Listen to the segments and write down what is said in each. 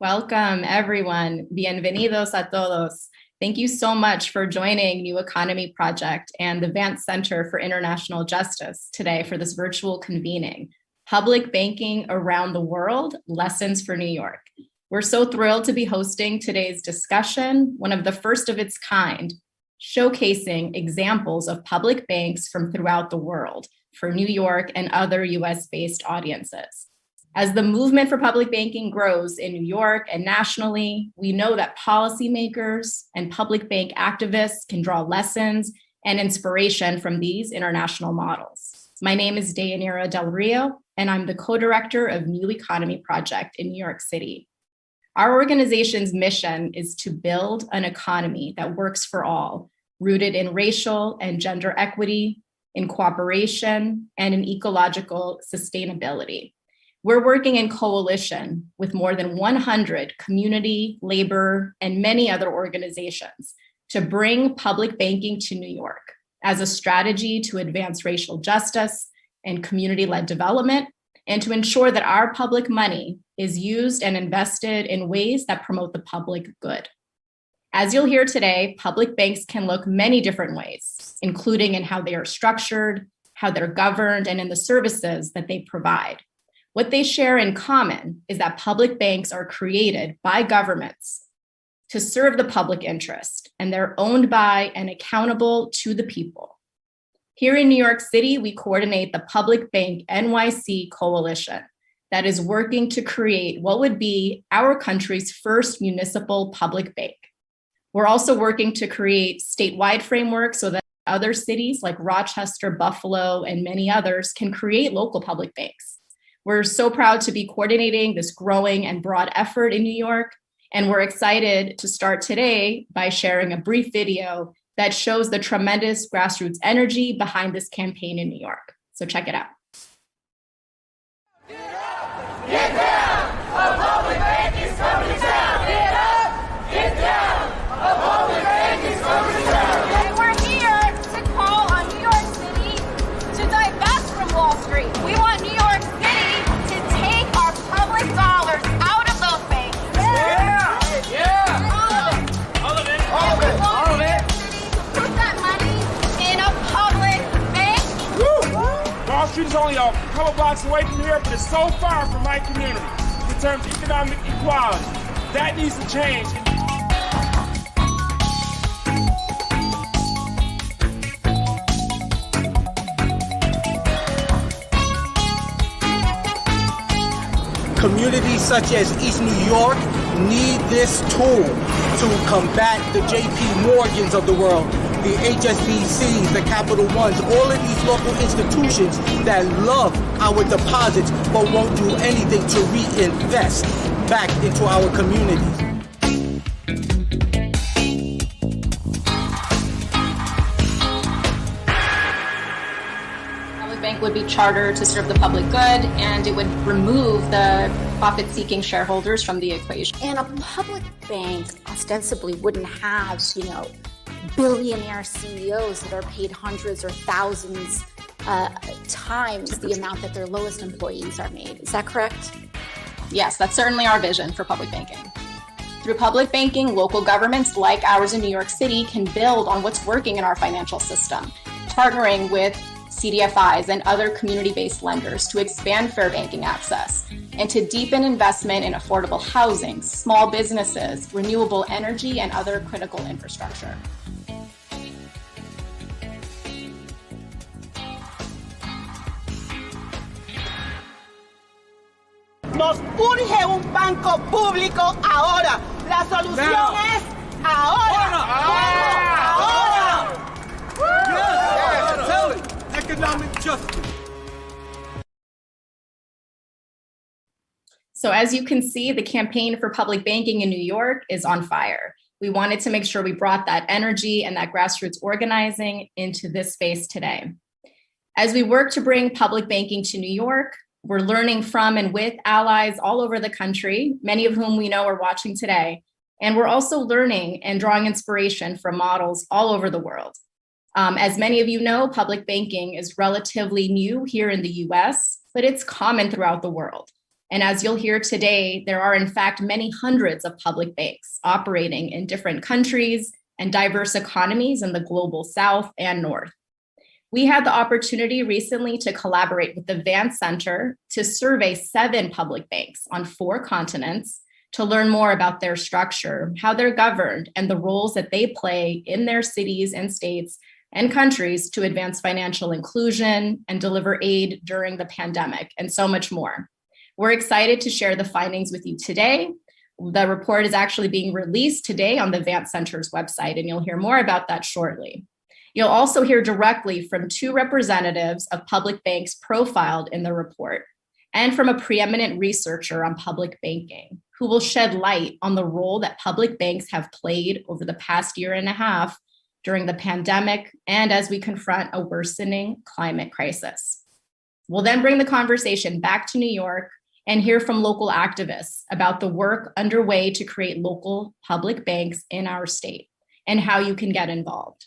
Welcome, everyone. Bienvenidos a todos. Thank you so much for joining New Economy Project and the Vance Center for International Justice today for this virtual convening, Public Banking Around the World, Lessons for New York. We're so thrilled to be hosting today's discussion, one of the first of its kind, showcasing examples of public banks from throughout the world for New York and other US-based audiences. As the movement for public banking grows in New York and nationally, we know that policymakers and public bank activists can draw lessons and inspiration from these international models. My name is Deyanira Del Rio, and I'm the co-director of New Economy Project in New York City. Our organization's mission is to build an economy that works for all, rooted in racial and gender equity, in cooperation, and in ecological sustainability. We're working in coalition with more than 100 community, labor, and many other organizations to bring public banking to New York as a strategy to advance racial justice and community-led development, and to ensure that our public money is used and invested in ways that promote the public good. As you'll hear today, public banks can look many different ways, including in how they are structured, how they're governed, and in the services that they provide. What they share in common is that public banks are created by governments to serve the public interest, and they're owned by and accountable to the people. Here in New York City, we coordinate the Public Bank NYC Coalition that is working to create what would be our country's first municipal public bank. We're also working to create statewide frameworks so that other cities like Rochester, Buffalo, and many others can create local public banks. We're so proud to be coordinating this growing and broad effort in New York, and we're excited to start today by sharing a brief video that shows the tremendous grassroots energy behind this campaign in New York. So check it out. Get up, get down, a public bank is coming to town. Get up, get down, a public bank is coming to town. And we're here to call on New York City to divest from Wall Street. We want New York City to take our public dollars out of those banks. Yeah, yeah. All of it. All of it. And we want All of New it. York City to put that money in a public bank. Woo! Wall Street is only a couple blocks away from here, but it's so far from my community in terms of economic equality. That needs to change. Communities such as East New York need this tool to combat the JP Morgans of the world, the HSBCs, the Capital Ones, all of these local institutions that love our deposits but won't do anything to reinvest back into our communities. Bank would be chartered to serve the public good, and it would remove the profit-seeking shareholders from the equation. And a public bank ostensibly wouldn't have, billionaire CEOs that are paid hundreds or thousands times the amount that their lowest employees are made. Is that correct? Yes, that's certainly our vision for public banking. Through public banking, local governments like ours in New York City can build on what's working in our financial system, partnering with CDFIs and other community-based lenders to expand fair banking access and to deepen investment in affordable housing, small businesses, renewable energy, and other critical infrastructure. Nos urge un banco público ahora. La solución es ahora. Ahora. Yes, tell it. Economic justice. So as you can see, the campaign for public banking in New York is on fire. We wanted to make sure we brought that energy and that grassroots organizing into this space today. As we work to bring public banking to New York, we're learning from and with allies all over the country, many of whom we know are watching today. And we're also learning and drawing inspiration from models all over the world. As many of you know, public banking is relatively new here in the US, but it's common throughout the world. And as you'll hear today, there are in fact many hundreds of public banks operating in different countries and diverse economies in the global South and North. We had the opportunity recently to collaborate with the Vance Center to survey 7 public banks on 4 continents to learn more about their structure, how they're governed, and the roles that they play in their cities and states and countries to advance financial inclusion and deliver aid during the pandemic, and so much more. We're excited to share the findings with you today. The report is actually being released today on the Vance Center's website, and you'll hear more about that shortly. You'll also hear directly from 2 representatives of public banks profiled in the report, and from a preeminent researcher on public banking, who will shed light on the role that public banks have played over the past year and a half during the pandemic and as we confront a worsening climate crisis. We'll then bring the conversation back to New York and hear from local activists about the work underway to create local public banks in our state and how you can get involved.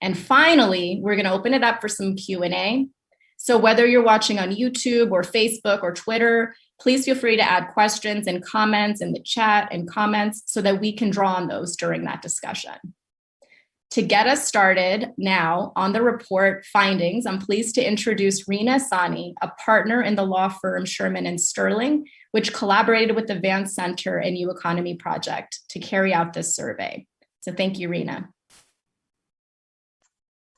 And finally, we're going to open it up for some Q&A. So whether you're watching on YouTube or Facebook or Twitter, please feel free to add questions and comments in the chat and comments so that we can draw on those during that discussion. To get us started now on the report findings, I'm pleased to introduce Reena, Sahni, a partner in the law firm Shearman and Sterling, which collaborated with the Vance Center and New Economy Project to carry out this survey. So thank you, Reena.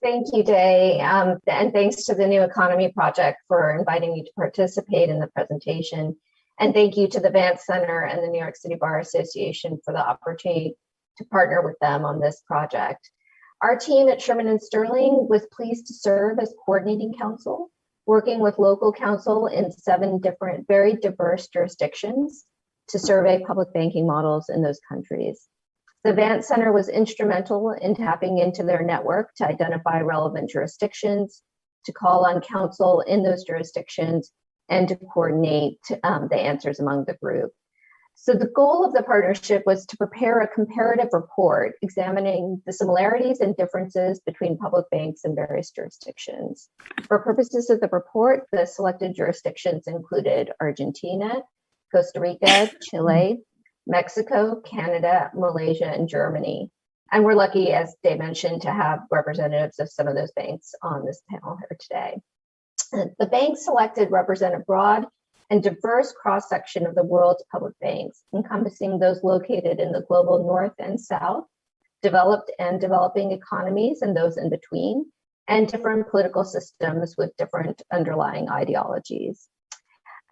Thank you, Day, and thanks to the New Economy Project for inviting me to participate in the presentation. And thank you to the Vance Center and the New York City Bar Association for the opportunity to partner with them on this project. Our team at Shearman and Sterling was pleased to serve as coordinating counsel, working with local counsel in 7 different, very diverse jurisdictions to survey public banking models in those countries. The Vance Center was instrumental in tapping into their network to identify relevant jurisdictions, to call on counsel in those jurisdictions, and to coordinate the answers among the group. So the goal of the partnership was to prepare a comparative report examining the similarities and differences between public banks in various jurisdictions. For purposes of the report, the selected jurisdictions included Argentina, Costa Rica, Chile, Mexico, Canada, Malaysia, and Germany. And we're lucky, as Dave mentioned, to have representatives of some of those banks on this panel here today. The banks selected represent a broad and diverse cross-section of the world's public banks, encompassing those located in the global North and South, developed and developing economies and those in between, and different political systems with different underlying ideologies.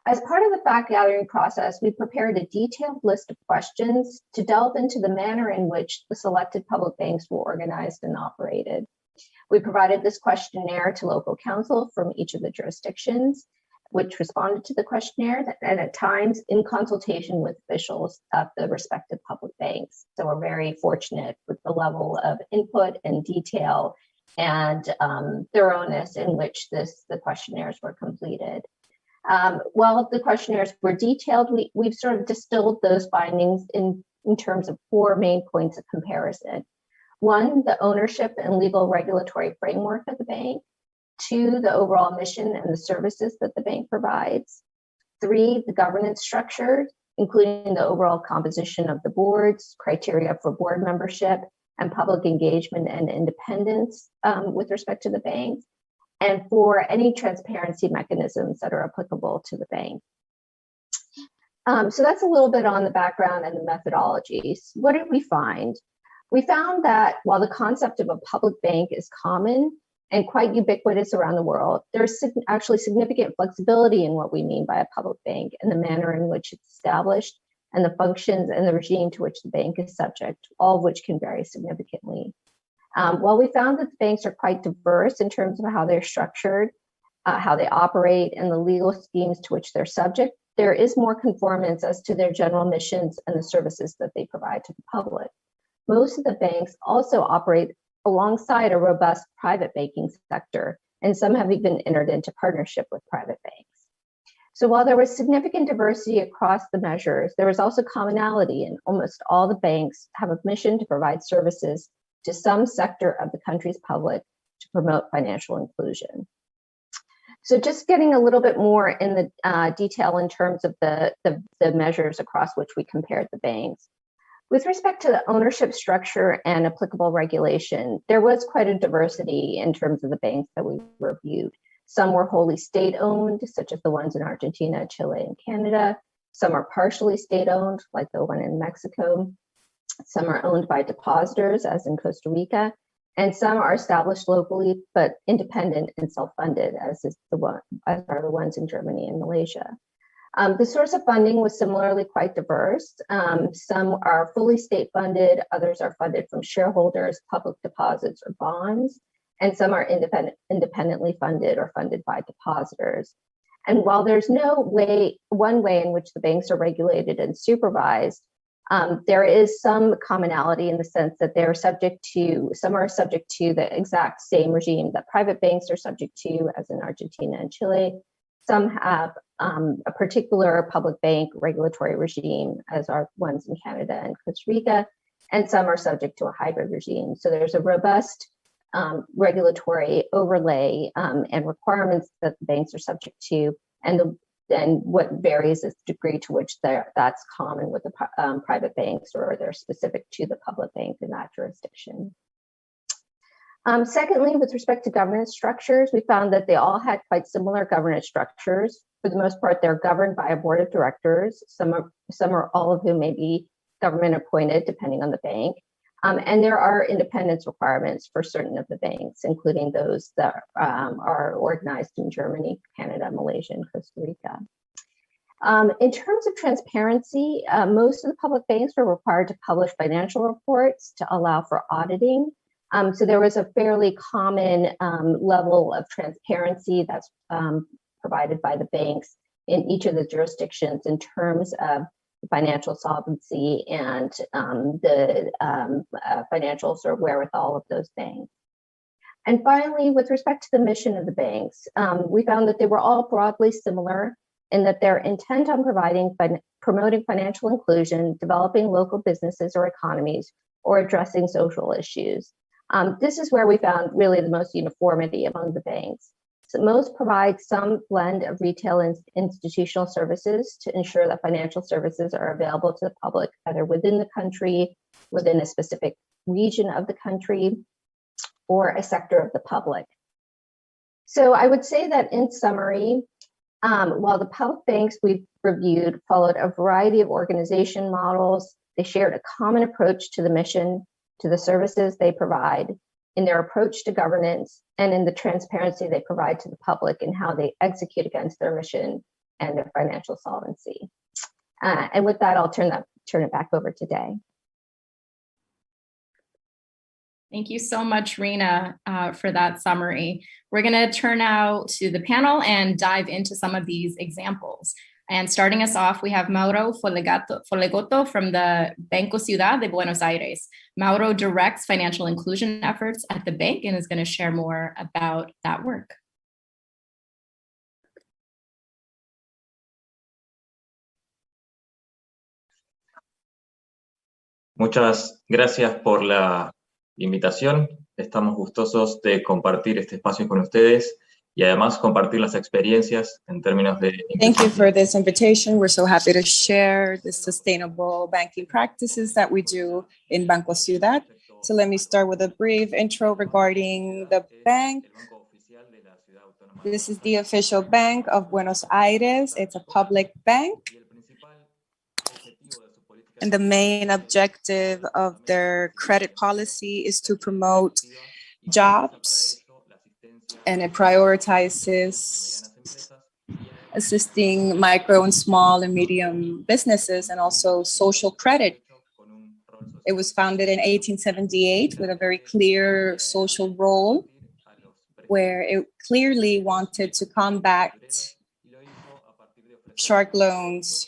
As part of the fact-gathering process, we prepared a detailed list of questions to delve into the manner in which the selected public banks were organized and operated. We provided this questionnaire to local counsel from each of the jurisdictions, which responded to the questionnaire, and at times in consultation with officials of the respective public banks. So we're very fortunate with the level of input and detail and thoroughness in which the questionnaires were completed. While the questionnaires were detailed, we've sort of distilled those findings in terms of 4 main points of comparison. 1, the ownership and legal regulatory framework of the bank. 2, the overall mission and the services that the bank provides. 3, the governance structure, including the overall composition of the boards, criteria for board membership, and public engagement and independence with respect to the bank. And 4, any transparency mechanisms that are applicable to the bank. So that's a little bit on the background and the methodologies. What did we find? We found that while the concept of a public bank is common and quite ubiquitous around the world, there's actually significant flexibility in what we mean by a public bank and the manner in which it's established and the functions and the regime to which the bank is subject, all of which can vary significantly. While we found that the banks are quite diverse in terms of how they're structured, how they operate, and the legal schemes to which they're subject, there is more conformance as to their general missions and the services that they provide to the public. Most of the banks also operate alongside a robust private banking sector, and some have even entered into partnership with private banks. So while there was significant diversity across the measures, there was also commonality, and almost all the banks have a mission to provide services to some sector of the country's public to promote financial inclusion. So just getting a little bit more in the detail in terms of the measures across which we compared the banks. With respect to the ownership structure and applicable regulation, there was quite a diversity in terms of the banks that we reviewed. Some were wholly state-owned, such as the ones in Argentina, Chile, and Canada. Some are partially state-owned, like the one in Mexico. Some are owned by depositors, as in Costa Rica. And some are established locally, but independent and self-funded, as are the ones in Germany and Malaysia. The source of funding was similarly quite diverse. Some are fully state-funded, others are funded from shareholders, public deposits, or bonds, and some are independently funded or funded by depositors. And while there's no one way in which the banks are regulated and supervised, there is some commonality in the sense that some are subject to the exact same regime that private banks are subject to, as in Argentina and Chile. Some have a particular public bank regulatory regime, as are ones in Canada and Costa Rica, and some are subject to a hybrid regime. So there's a robust regulatory overlay and requirements that the banks are subject to, and what varies is the degree to which that's common with the private banks, or they're specific to the public bank in that jurisdiction. Secondly, with respect to governance structures, we found that they all had quite similar governance structures. For the most part, they're governed by a board of directors. Some or all of whom may be government appointed, depending on the bank. And there are independence requirements for certain of the banks, including those that are organized in Germany, Canada, Malaysia, and Costa Rica. In terms of transparency, most of the public banks were required to publish financial reports to allow for auditing. So there was a fairly common level of transparency that's provided by the banks in each of the jurisdictions in terms of financial solvency and the financial sort of wherewithal of those banks. And finally, with respect to the mission of the banks, we found that they were all broadly similar in that they're intent on promoting financial inclusion, developing local businesses or economies, or addressing social issues. This is where we found really the most uniformity among the banks. So most provide some blend of retail and institutional services to ensure that financial services are available to the public, either within the country, within a specific region of the country, or a sector of the public. So I would say that in summary, while the public banks we've reviewed followed a variety of organization models, they shared a common approach to the mission, to the services they provide, in their approach to governance, and in the transparency they provide to the public and how they execute against their mission and their financial solvency. And with that, I'll turn it back over to Day. Thank you so much, Reena, for that summary. We're going to turn now to the panel and dive into some of these examples. And starting us off, we have Mauro Folegotto from the Banco Ciudad de Buenos Aires. Mauro directs financial inclusion efforts at the bank and is going to share more about that work. Muchas gracias por la invitación. Estamos gustosos de compartir este espacio con ustedes y además compartir las experiencias en términos de... Thank you for this invitation. We're so happy to share the sustainable banking practices that we do in Banco Ciudad. So let me start with a brief intro regarding the bank. This is the official bank of Buenos Aires. It's a public bank. And the main objective of their credit policy is to promote jobs, and it prioritizes assisting micro and small and medium businesses and also social credit. It was founded in 1878 with a very clear social role where it clearly wanted to combat shark loans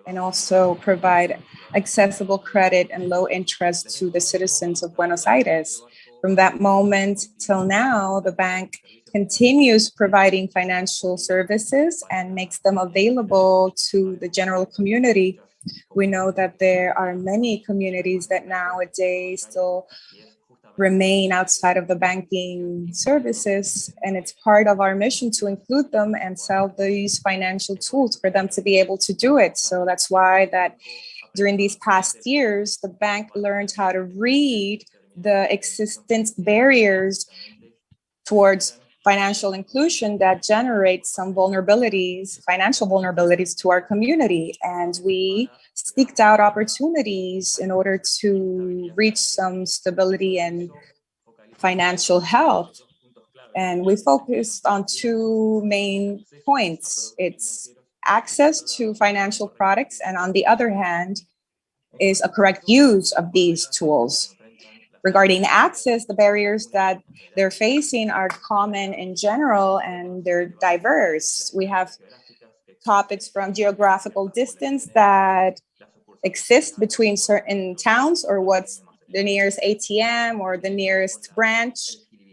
and also provide accessible credit and low interest to the citizens of Buenos Aires. From that moment till now, the bank continues providing financial services and makes them available to the general community. We know that there are many communities that nowadays still remain outside of the banking services, and it's part of our mission to include them and sell these financial tools for them to be able to do it. So that's why that during these past years, the bank learned how to read the existing barriers towards financial inclusion that generates some vulnerabilities, financial vulnerabilities to our community. And we seeked out opportunities in order to reach some stability and financial health. And we focused on two main points. It's access to financial products, and on the other hand, is a correct use of these tools. Regarding access, the barriers that they're facing are common in general, and they're diverse. We have topics from geographical distance that exist between certain towns, or what's the nearest ATM or the nearest branch.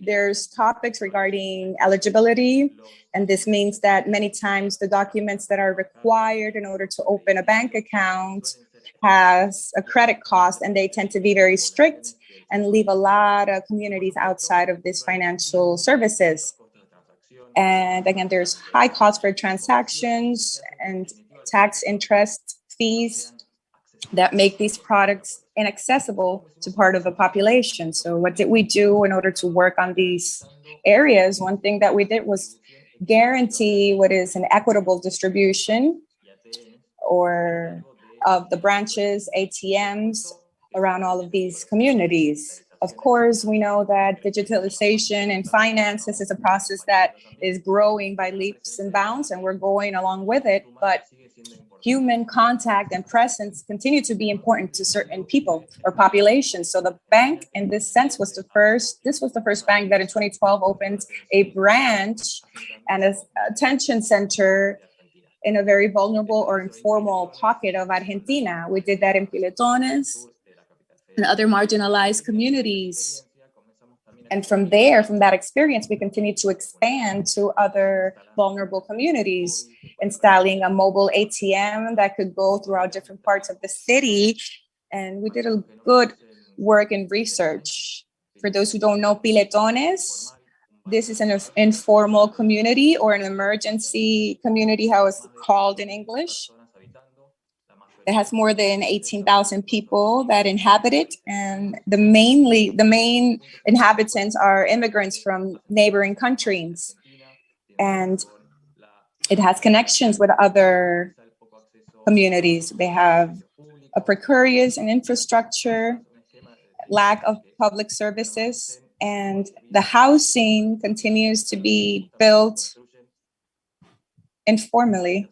There's topics regarding eligibility, and this means that many times the documents that are required in order to open a bank account has a credit cost, and they tend to be very strict and leave a lot of communities outside of these financial services. And again, there's high cost for transactions and tax interest fees that make these products inaccessible to part of the population. So what did we do in order to work on these areas? One thing that we did was guarantee what is an equitable distribution or of the branches, ATMs, around all of these communities. Of course, we know that digitalization and finances is a process that is growing by leaps and bounds, and we're going along with it, but human contact and presence continue to be important to certain people or populations. So the bank, in this sense, was the first bank that in 2012 opened a branch and an attention center in a very vulnerable or informal pocket of Argentina. We did that in Piletones and other marginalized communities. And from there, from that experience, we continue to expand to other vulnerable communities, installing a mobile ATM that could go throughout different parts of the city. And we did a good work in research. For those who don't know, Piletones, this is an informal community or an emergency community, how it's called in English. It has more than 18,000 people that inhabit it, and the main inhabitants are immigrants from neighboring countries. And it has connections with other communities. They have a precarious and infrastructure, lack of public services, and the housing continues to be built informally.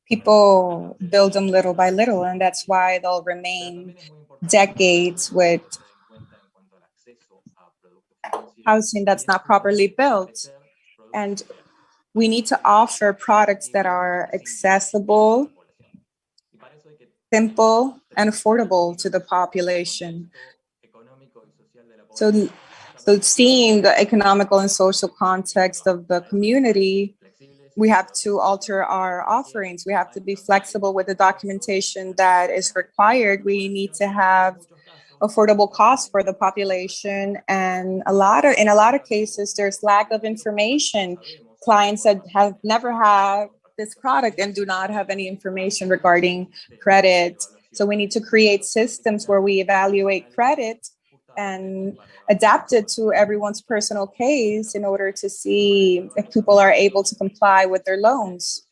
People build them little by little, and that's why they'll remain decades with housing that's not properly built. And we need to offer products that are accessible, simple, and affordable to the population. So seeing the economical and social context of the community, we have to alter our offerings. We have to be flexible with the documentation that is required. We need to have affordable costs for the population. And in a lot of cases, there's lack of information. Clients that have never had this product and do not have any information regarding credit. So we need to create systems where we evaluate credit and adapt it to everyone's personal case in order to see if people are able to comply with their loans.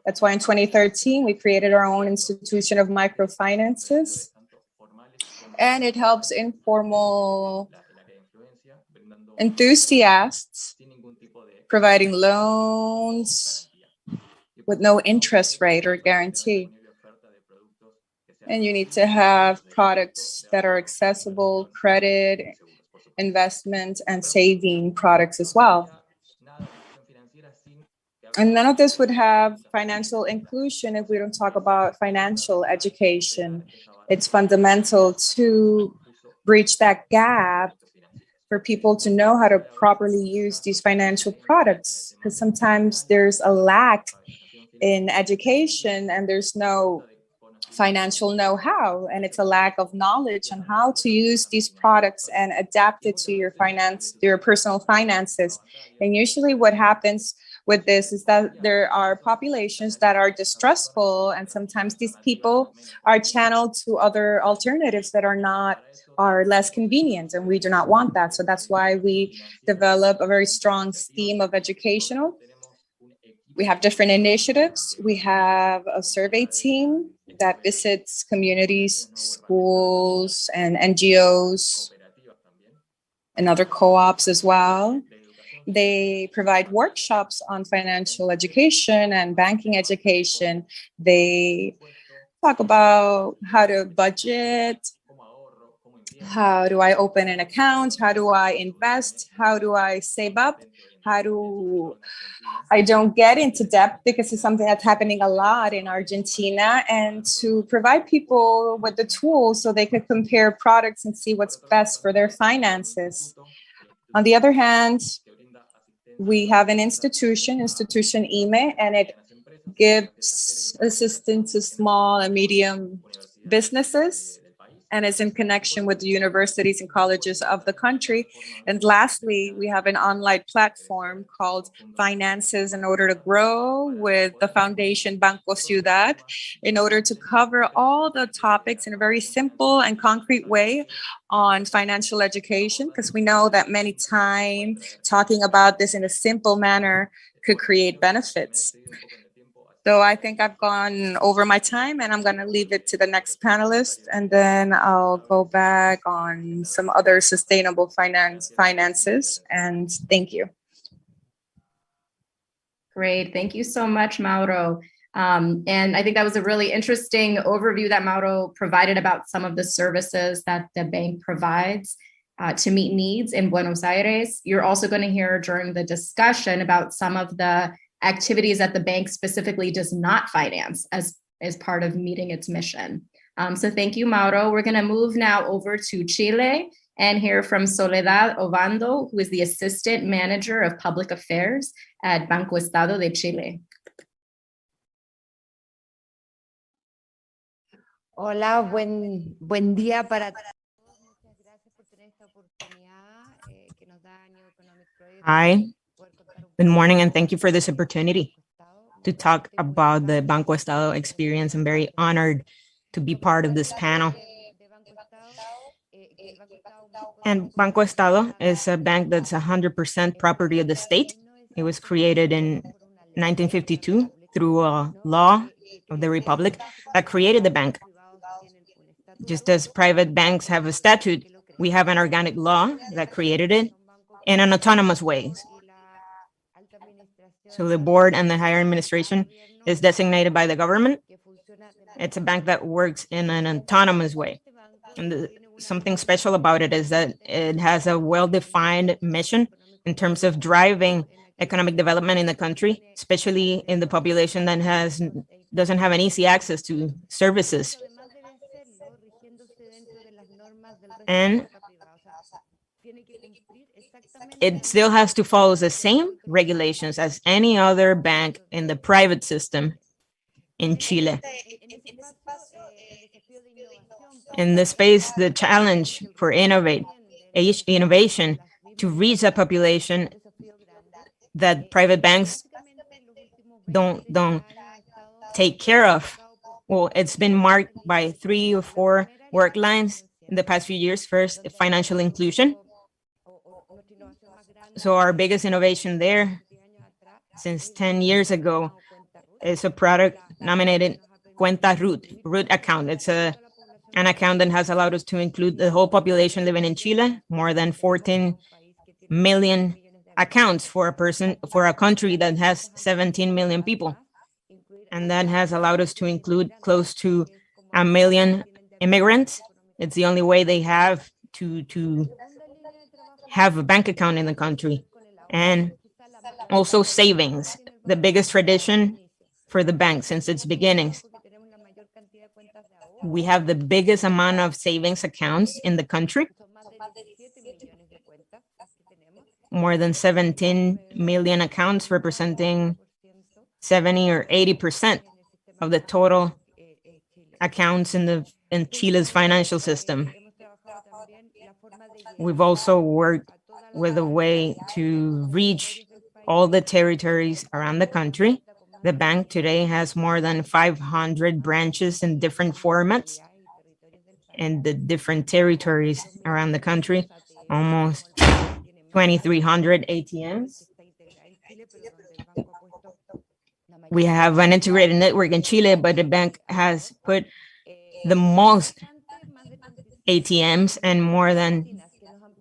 That's why in 2013, we created our own institution of microfinances, and it helps informal enthusiasts providing loans with no interest rate or guarantee. And you need to have products that are accessible, credit, investment, and saving products as well. And none of this would have financial inclusion if we don't talk about financial education. It's fundamental to bridge that gap for people to know how to properly use these financial products, because sometimes there's a lack in education and there's no financial know-how, and it's a lack of knowledge on how to use these products and adapt it to your personal finances. And usually what happens with this is that there are populations that are distrustful, and sometimes these people are channeled to other alternatives that are less convenient, and we do not want that. So that's why we develop a very strong theme of educational. We have different initiatives. We have a survey team that visits communities, schools, and NGOs, and other co-ops as well. They provide workshops on financial education and banking education. They talk about how to budget, how do I open an account, how do I invest, how do I save up, how do I don't get into debt, because it's something that's happening a lot in Argentina, and to provide people with the tools so they could compare products and see what's best for their finances. On the other hand, we have an institution IME, and it gives assistance to small and medium businesses, and is in connection with the universities and colleges of the country. And lastly, we have an online platform called Finances in Order to Grow with the foundation Banco Ciudad, in order to cover all the topics in a very simple and concrete way on financial education, because we know that many times talking about this in a simple manner could create benefits. So I think I've gone over my time, and I'm going to leave it to the next panelist, and then I'll go back on some other sustainable finances. And thank you. Great. Thank you so much, Mauro. And I think that was a really interesting overview that Mauro provided about some of the services that the bank provides to meet needs in Buenos Aires. You're also going to hear during the discussion about some of the activities that the bank specifically does not finance as part of meeting its mission. So thank you, Mauro. We're going to move now over to Chile and hear from Soledad Ovando, who is the Assistant Manager of Public Affairs at Banco Estado de Chile. Hola, buen día para todos. Muchas gracias por tener esta oportunidad que nos da New Economic Project. Hi, good morning, and thank you for this opportunity to talk about the Banco Estado experience. I'm very honored to be part of this panel. And Banco Estado is a bank that's 100% property of the state. It was created in 1952 through a law of the Republic that created the bank. Just as private banks have a statute, we have an organic law that created it in an autonomous way. So the board and the higher administration is designated by the government. It's a bank that works in an autonomous way. And something special about it is that it has a well-defined mission in terms of driving economic development in the country, especially in the population that doesn't have an easy access to services. And it still has to follow the same regulations as any other bank in the private system in Chile. In this space, the challenge for innovation to reach a population that private banks don't take care of. Well, it's been marked by 3 or 4 work lines in the past few years. First, financial inclusion. So our biggest innovation there since 10 years ago is a product nominated Cuenta Root account. It's an account that has allowed us to include the whole population living in Chile, more than 14 million accounts for a country that has 17 million people. And that has allowed us to include close to 1 million immigrants. It's the only way they have to have a bank account in the country. And also savings, the biggest tradition for the bank since its beginnings. We have the biggest amount of savings accounts in the country. More than 17 million accounts, representing 70 or 80% of the total accounts in Chile's financial system. We've also worked with a way to reach all the territories around the country. The bank today has more than 500 branches in different formats in the different territories around the country, almost 2,300 ATMs. We have an integrated network in Chile, but the bank has put the most ATMs and more than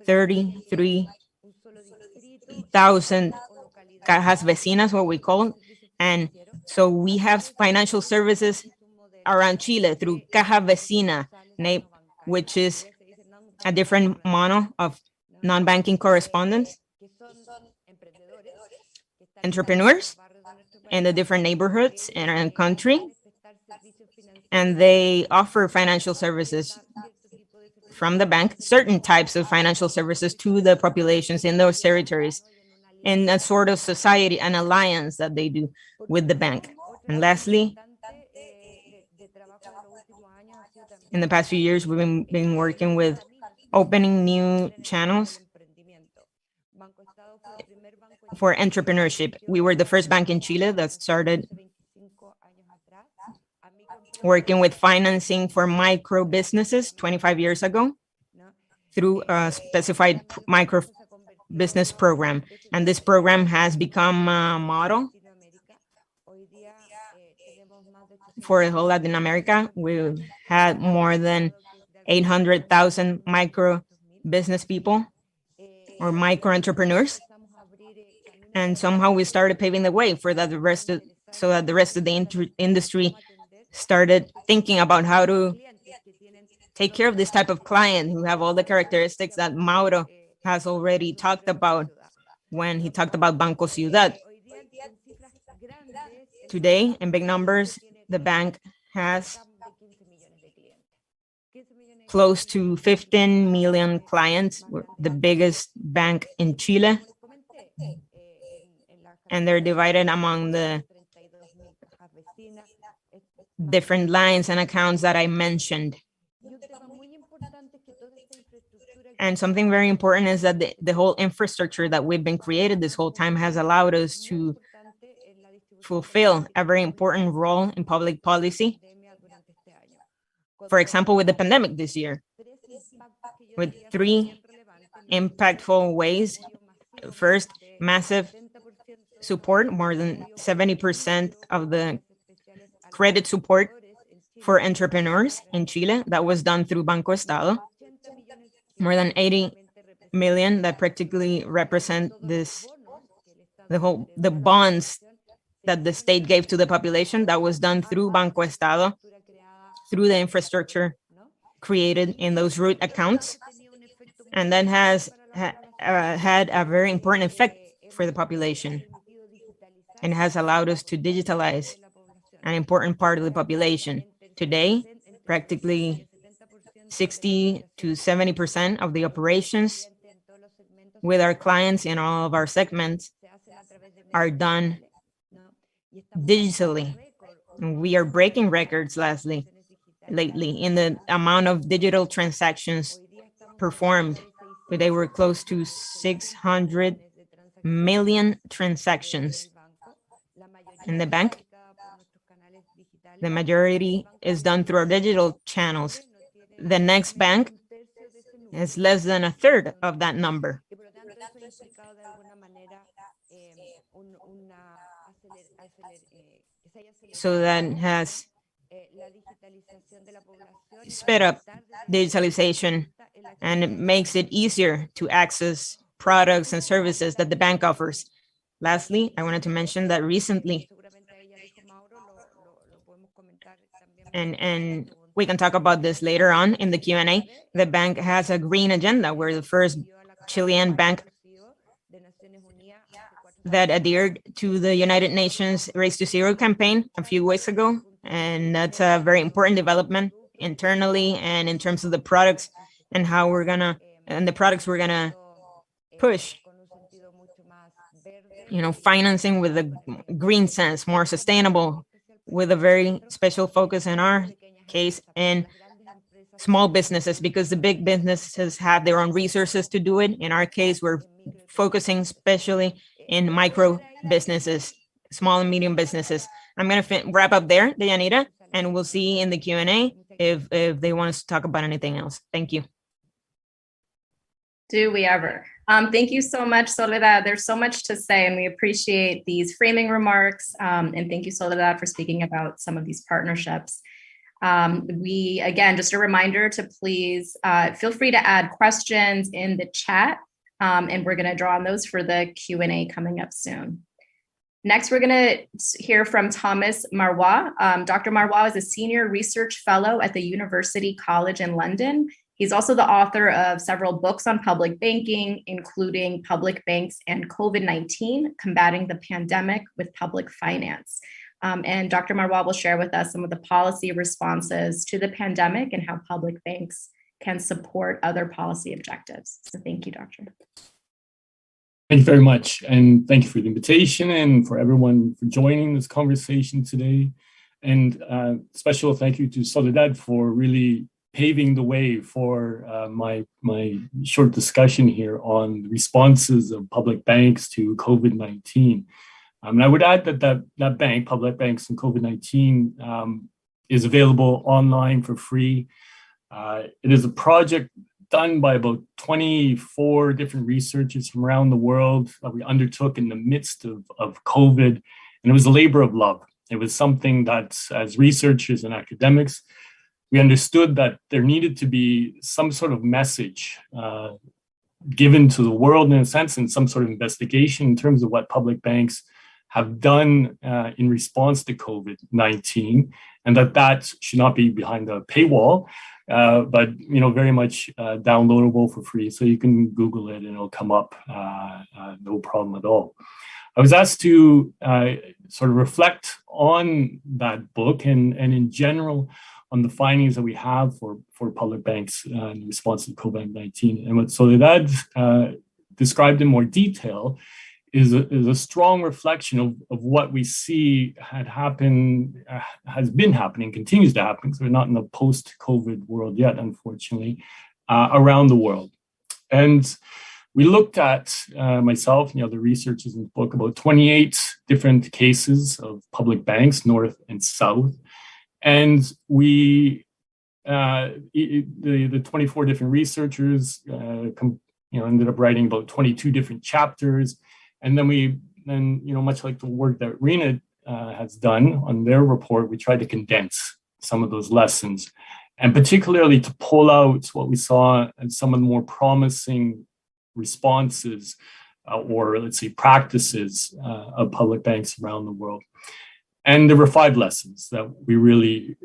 33,000 cajas vecinas, what we call. And so we have financial services around Chile through Caja Vecina, which is a different model of non-banking correspondence, entrepreneurs in the different neighborhoods in our country, and they offer financial services from the bank, certain types of financial services to the populations in those territories, in a sort of society, an alliance that they do with the bank. And lastly, in the past few years, we've been working with opening new channels for entrepreneurship. We were the first bank in Chile that started working with financing for micro businesses 25 years ago through a specified micro business program. And this program has become a model for the whole Latin America. We've had more than 800,000 micro business people or micro entrepreneurs. And somehow we started paving the way for that so that the rest of the industry started thinking about how to take care of this type of client who have all the characteristics that Mauro has already talked about when he talked about Banco Ciudad. Today, in big numbers, the bank has close to 15 million clients. We're the biggest bank in Chile, and they're divided among the different lines and accounts that I mentioned. And something very important is that the whole infrastructure that we've been created this whole time has allowed us to fulfill a very important role in public policy. For example, with the pandemic this year, with 3 impactful ways. First, massive support, more than 70% of the credit support for entrepreneurs in Chile. That was done through Banco Estado. More than 80 million that practically represent the bonds that the state gave to the population. That was done through Banco Estado, through the infrastructure created in those root accounts. And that has had a very important effect for the population and has allowed us to digitalize an important part of the population. Today, practically 60 to 70% of the operations with our clients in all of our segments are done digitally. We are breaking records lately in the amount of digital transactions performed. They were close to 600 million transactions in the bank. The majority is done through our digital channels. The next bank is less than a third of that number. So that has sped up digitalization, and it makes it easier to access products and services that the bank offers. Lastly, I wanted to mention that recently, and we can talk about this later on in the Q&A, the bank has a green agenda. We're the first Chilean bank that adhered to the United Nations Race to Zero campaign a few weeks ago. And that's a very important development internally and in terms of the products and how we're gonna, and the products we're gonna push. You know, financing with a green sense, more sustainable, with a very special focus in our case in small businesses, because the big businesses have their own resources to do it. In our case, we're focusing especially in micro businesses, small and medium businesses. I'm going to wrap up there, Deyanira, and we'll see in the Q&A if they want us to talk about anything else. Thank you. Do we ever? Thank you so much, Soledad. There's so much to say, and we appreciate these framing remarks. And thank you, Soledad, for speaking about some of these partnerships. Again, just a reminder to please feel free to add questions in the chat, and we're going to draw on those for the Q&A coming up soon. Next, we're going to hear from Thomas Marois. Dr. Marois is a senior research fellow at the University College in London. He's also the author of several books on public banking, including Public Banks and COVID-19, Combating the Pandemic with Public Finance. And Dr. Marois will share with us some of the policy responses to the pandemic and how public banks can support other policy objectives. So thank you, Doctor. Thank you very much. And thank you for the invitation and for everyone for joining this conversation today. And special thank you to Soledad for really paving the way for my short discussion here on the responses of public banks to COVID-19. And I would add that bank, public banks and COVID-19, is available online for free. It is a project done by about 24 different researchers from around the world that we undertook in the midst of COVID. And it was a labor of love. It was something that, as researchers and academics, we understood that there needed to be some sort of message given to the world, in a sense, and some sort of investigation in terms of what public banks have done in response to COVID-19, and that should not be behind a paywall, but very much downloadable for free. So you can Google it and it'll come up, no problem at all. I was asked to sort of reflect on that book and in general on the findings that we have for public banks in response to COVID-19. And what Soledad described in more detail is a strong reflection of what we see has been happening, continues to happen, because we're not in the post-COVID world yet, unfortunately, around the world. And we looked at, myself and the other researchers in the book, about 28 different cases of public banks, North and South. And we, the 24 different researchers ended up writing about 22 different chapters. And then much like the work that Reena has done on their report, we tried to condense some of those lessons, and particularly to pull out what we saw as some of the more promising responses or let's say practices of public banks around the world. And there were 5 lessons that we really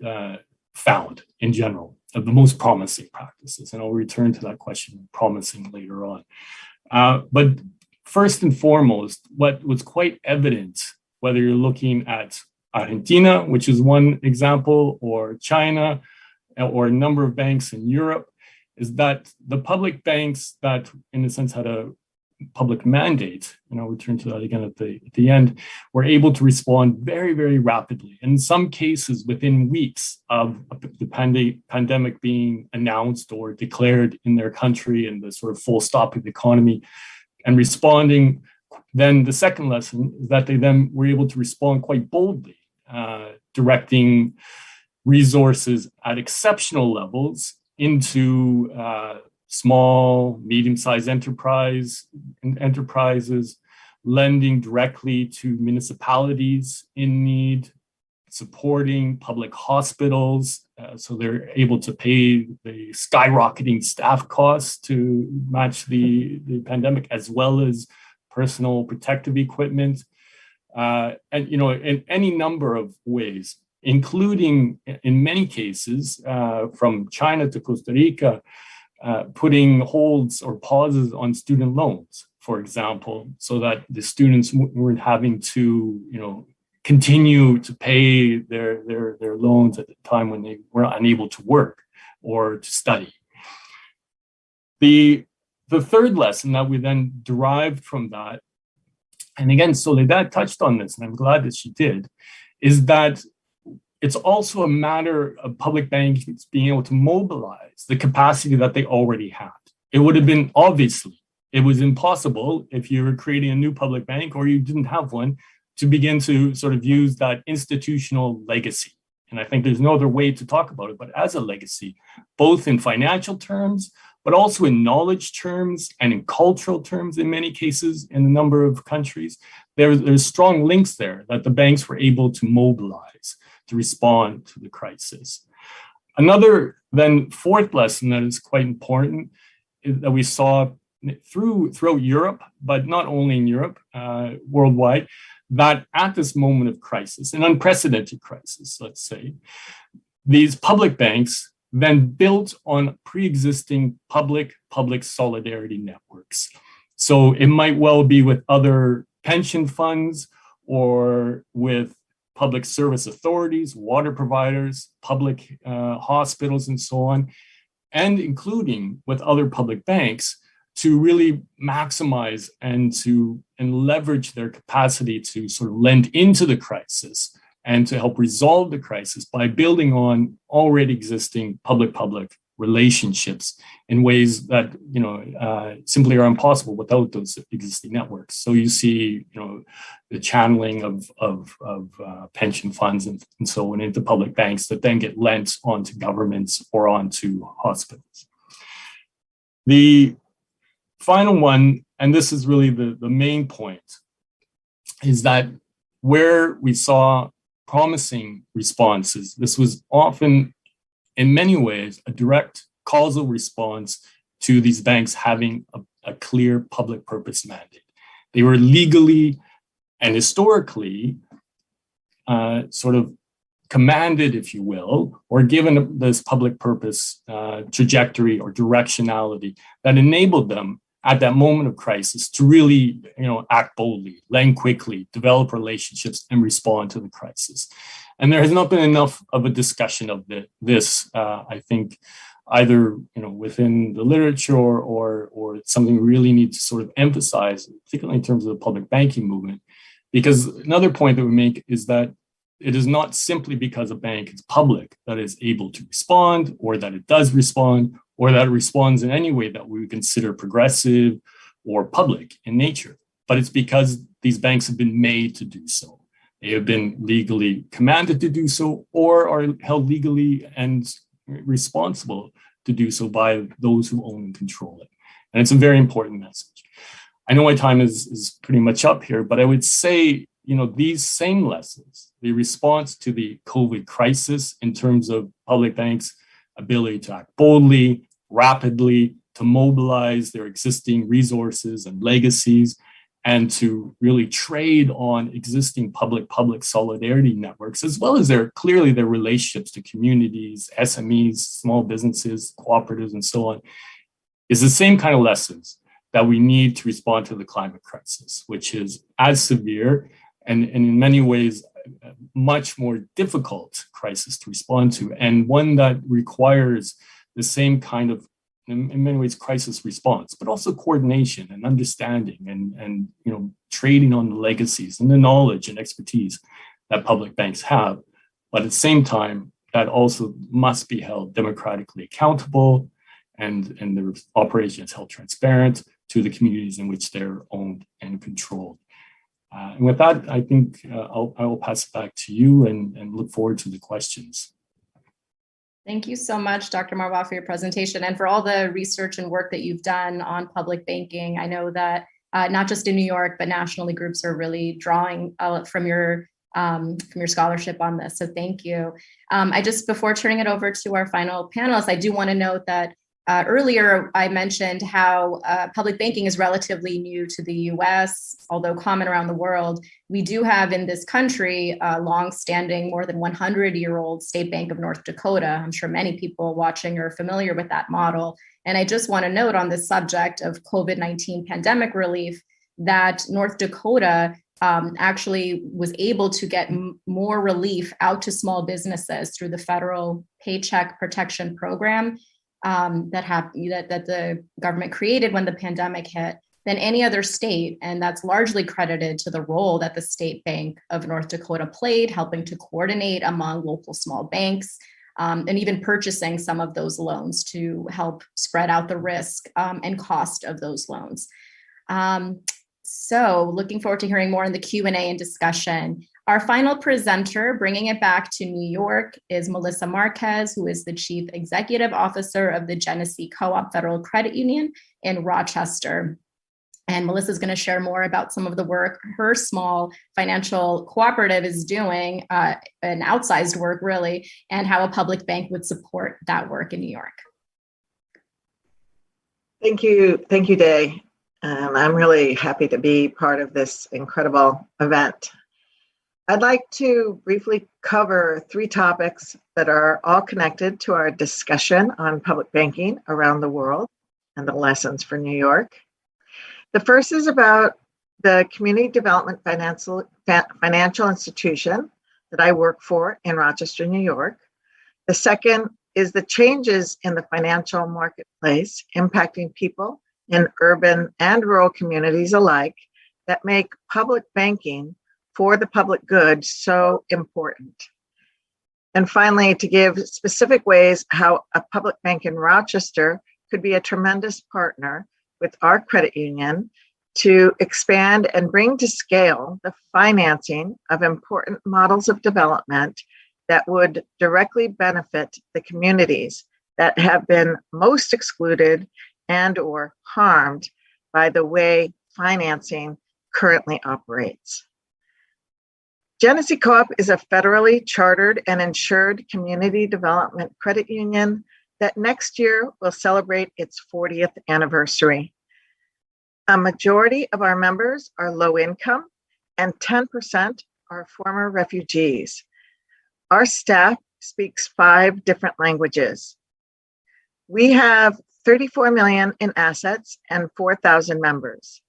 found in general of the most promising practices. And I'll return to that question of promising later on. But first and foremost, what was quite evident, whether you're looking at Argentina, which is one example, or China, or a number of banks in Europe, is that the public banks that, in a sense, had a public mandate, and I'll return to that again at the end, were able to respond very, very rapidly. In some cases, within weeks of the pandemic being announced or declared in their country and the sort of full stop of the economy, and responding. Then the second lesson is that they then were able to respond quite boldly, directing resources at exceptional levels into small, medium-sized enterprises, lending directly to municipalities in need, supporting public hospitals, so they're able to pay the skyrocketing staff costs to match the pandemic, as well as personal protective equipment, and in any number of ways, including in many cases from China to Costa Rica, putting holds or pauses on student loans, for example, so that the students weren't having to, continue to pay their loans at the time when they were unable to work or to study. The third lesson that we then derived from that, and again, Soledad touched on this, and I'm glad that she did, is that it's also a matter of public banks being able to mobilize the capacity that they already had. It would have been, obviously, it was impossible if you were creating a new public bank or you didn't have one to begin to sort of use that institutional legacy. And I think there's no other way to talk about it, but as a legacy, both in financial terms, but also in knowledge terms and in cultural terms in many cases in a number of countries. There's strong links there that the banks were able to mobilize to respond to the crisis. Another then fourth lesson that is quite important is that we saw throughout Europe, but not only in Europe, worldwide, that at this moment of crisis, an unprecedented crisis, let's say, these public banks then built on pre-existing public solidarity networks. So it might well be with other pension funds or with public service authorities, water providers, public hospitals, and so on, and including with other public banks to really maximize and leverage their capacity to sort of lend into the crisis and to help resolve the crisis by building on already existing public-public relationships in ways that simply are impossible without those existing networks. So you see, the channeling of pension funds and so on into public banks that then get lent onto governments or onto hospitals. The final one, and this is really the main point, is that where we saw promising responses, this was often, in many ways, a direct causal response to these banks having a clear public purpose mandate. They were legally and historically sort of commanded, if you will, or given this public purpose trajectory or directionality that enabled them at that moment of crisis to really, act boldly, lend quickly, develop relationships, and respond to the crisis. And there has not been enough of a discussion of this, I think, either within the literature or something we really need to sort of emphasize, particularly in terms of the public banking movement. Because another point that we make is that it is not simply because a bank is public that is able to respond, or that it does respond, or that it responds in any way that we would consider progressive or public in nature, but it's because these banks have been made to do so. They have been legally commanded to do so, or are held legally and responsible to do so by those who own and control it. And it's a very important message. I know my time is pretty much up here, but I would say, these same lessons, the response to the COVID crisis in terms of public banks' ability to act boldly, rapidly, to mobilize their existing resources and legacies, and to really trade on existing public solidarity networks, as well as their relationships to communities, SMEs, small businesses, cooperatives, and so on, is the same kind of lessons that we need to respond to the climate crisis, which is as severe and in many ways a much more difficult crisis to respond to, and one that requires the same kind of, in many ways, crisis response, but also coordination and understanding and trading on the legacies and the knowledge and expertise that public banks have. But at the same time, that also must be held democratically accountable, and their operations held transparent to the communities in which they're owned and controlled. And with that, I think I will pass it back to you and look forward to the questions. Thank you so much, Dr. Mauro, for your presentation and for all the research and work that you've done on public banking. I know that not just in New York, but nationally, groups are really drawing from your scholarship on this. So thank you. Before turning it over to our final panelists, I do want to note that earlier I mentioned how public banking is relatively new to the US, although common around the world. We do have in this country a long-standing, more than 100-year-old State Bank of North Dakota. I'm sure many people watching are familiar with that model. And I just want to note on this subject of COVID-19 pandemic relief that North Dakota actually was able to get more relief out to small businesses through the federal Paycheck Protection Program that the government created when the pandemic hit. than any other state, and that's largely credited to the role that the State Bank of North Dakota played, helping to coordinate among local small banks, and even purchasing some of those loans to help spread out the risk and cost of those loans. So looking forward to hearing more in the Q&A and discussion. Our final presenter, bringing it back to New York, is Melissa Marquez, who is the Chief Executive Officer of the Genesee CoOp Federal Credit Union in Rochester. And Melissa is going to share more about some of the work her small financial cooperative is doing, an outsized work really, and how a public bank would support that work in New York. Thank you, Day. I'm really happy to be part of this incredible event. I'd like to briefly cover 3 topics that are all connected to our discussion on public banking around the world and the lessons for New York. The first is about the community development financial institution that I work for in Rochester, New York. The second is the changes in the financial marketplace impacting people in urban and rural communities alike that make public banking for the public good so important. And finally, to give specific ways how a public bank in Rochester could be a tremendous partner with our credit union to expand and bring to scale the financing of important models of development that would directly benefit the communities that have been most excluded and or harmed by the way financing currently operates. Genesee CoOp is a federally chartered and insured community development credit union that next year will celebrate its 40th anniversary. A majority of our members are low income and 10% are former refugees. Our staff speaks 5 different languages. We have 34 million in assets and 4,000 members.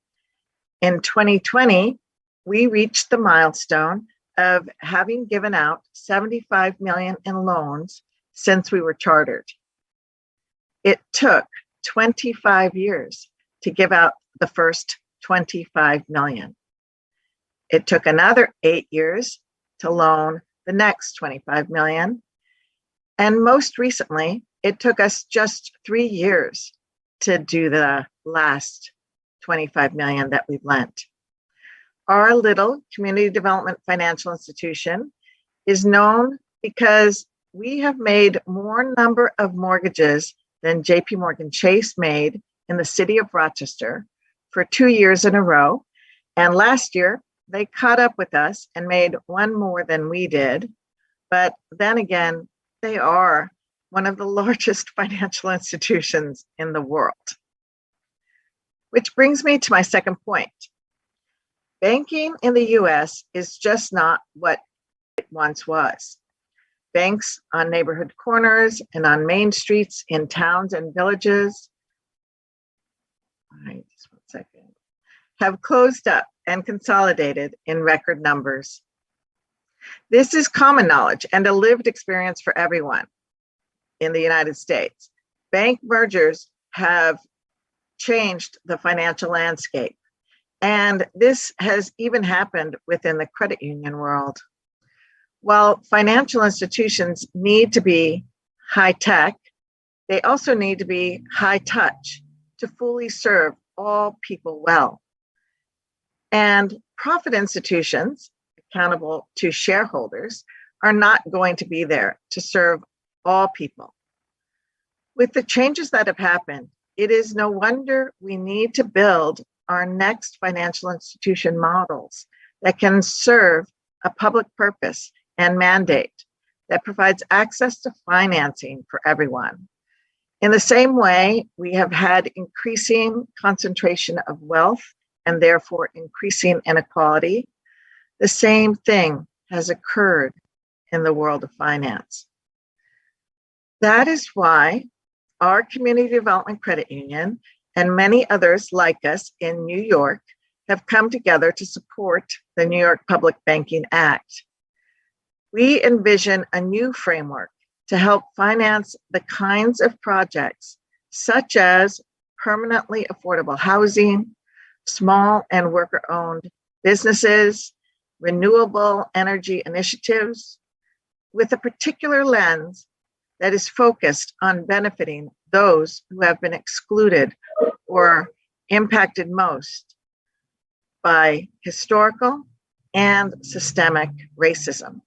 In 2020, we reached the milestone of having given out 75 million in loans since we were chartered. It took 25 years to give out the first 25 million. It took another 8 years to loan the next 25 million. And most recently, it took us just 3 years to do the last 25 million that we've lent. Our little community development financial institution is known because we have made more number of mortgages than JP Morgan Chase made in the city of Rochester for 2 years in a row. And last year, they caught up with us and made one more than we did. But then again, they are one of the largest financial institutions in the world. Which brings me to my second point. Banking in the US is just not what it once was. Banks on neighborhood corners and on main streets in towns and villages, have closed up and consolidated in record numbers. This is common knowledge and a lived experience for everyone in the United States. Bank mergers have changed the financial landscape. And this has even happened within the credit union world. While financial institutions need to be high tech, they also need to be high touch to fully serve all people well. And profit institutions, accountable to shareholders, are not going to be there to serve all people. With the changes that have happened, it is no wonder we need to build our next financial institution models that can serve a public purpose and mandate that provides access to financing for everyone. In the same way, we have had increasing concentration of wealth and therefore increasing inequality. The same thing has occurred in the world of finance. That is why our Community Development Credit Union and many others like us in New York have come together to support the New York Public Banking Act. We envision a new framework to help finance the kinds of projects such as permanently affordable housing, small and worker-owned businesses, renewable energy initiatives, with a particular lens that is focused on benefiting those who have been excluded or impacted most by historical and systemic racism.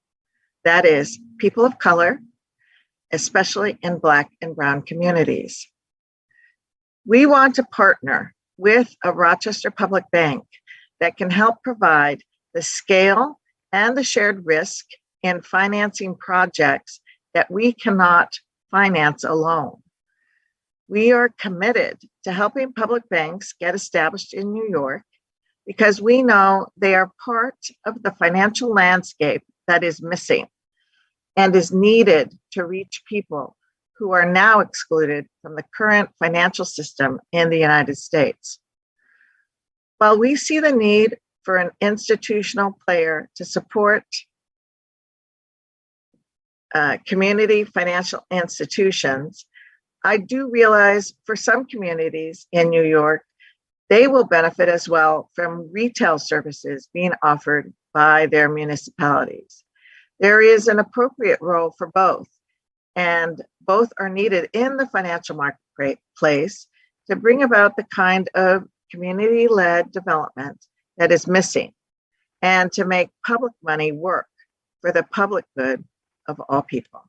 That is, people of color, especially in Black and Brown communities. We want to partner with a Rochester Public Bank that can help provide the scale and the shared risk in financing projects that we cannot finance alone. We are committed to helping public banks get established in New York because we know they are part of the financial landscape that is missing and is needed to reach people who are now excluded from the current financial system in the United States. While we see the need for an institutional player to support community financial institutions, I do realize for some communities in New York, they will benefit as well from retail services being offered by their municipalities. There is an appropriate role for both, and both are needed in the financial marketplace to bring about the kind of community-led development that is missing and to make public money work for the public good of all people.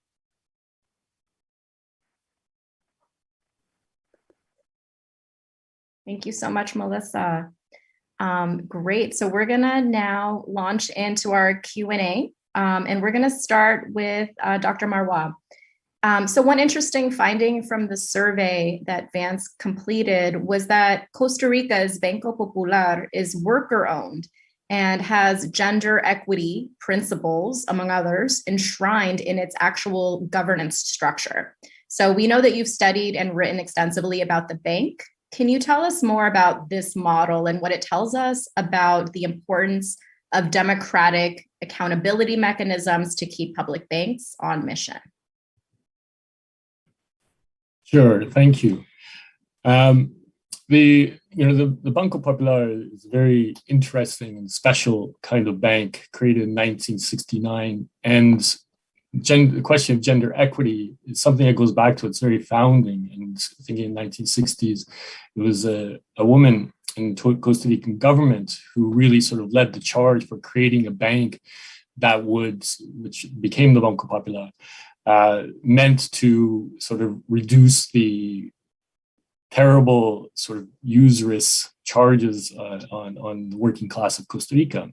Thank you so much, Melissa. Great, so we're gonna now launch into our Q&A, and we're gonna start with Dr. Mauro. So one interesting finding from the survey that Vance completed was that Costa Rica's Banco Popular is worker-owned and has gender equity principles, among others, enshrined in its actual governance structure. So we know that you've studied and written extensively about the bank. Can you tell us more about this model and what it tells us about the importance of democratic accountability mechanisms to keep public banks on mission? Sure, thank you. The Banco Popular is a very interesting and special kind of bank created in 1969, and the question of gender equity is something that goes back to its very founding. And I think in the 1960s, it was a woman in Costa Rican government who really sort of led the charge for creating a bank that which became the Banco Popular, meant to sort of reduce the terrible sort of usurious charges on the working class of Costa Rica.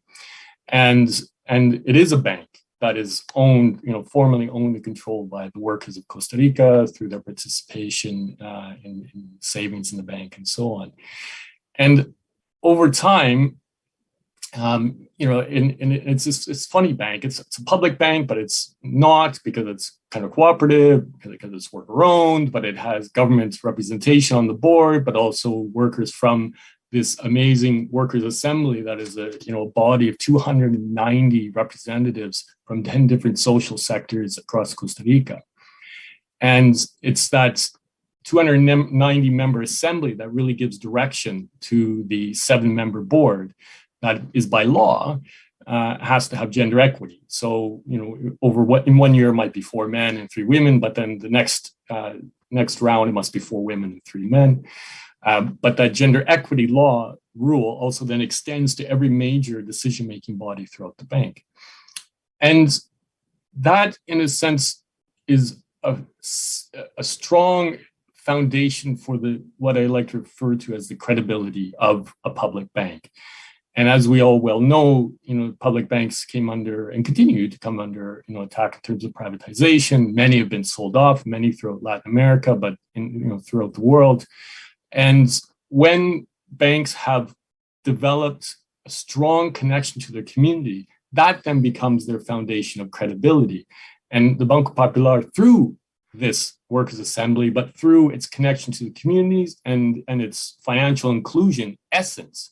And it is a bank that is owned, formally owned and controlled by the workers of Costa Rica through their participation in savings in the bank and so on. And over time, it's a funny bank. It's a public bank, but it's not, because it's kind of cooperative, because it's worker owned, but it has government representation on the board, but also workers from this amazing workers' assembly that is a body of 290 representatives from 10 different social sectors across Costa Rica. And it's that 290 member assembly that really gives direction to the 7-member board that is by law has to have gender equity. So, in 1 year it might be 4 men and 3 women, but then the next round it must be 4 women and 3 men. But that gender equity law rule also then extends to every major decision-making body throughout the bank. And that, in a sense, is a strong foundation for what I like to refer to as the credibility of a public bank. And as we all well know, public banks came under and continue to come under, attack in terms of privatization. Many have been sold off, many throughout Latin America, but throughout the world. And when banks have developed a strong connection to their community, that then becomes their foundation of credibility. And the Banco Popular, through this workers' assembly, but through its connection to the communities and its financial inclusion essence,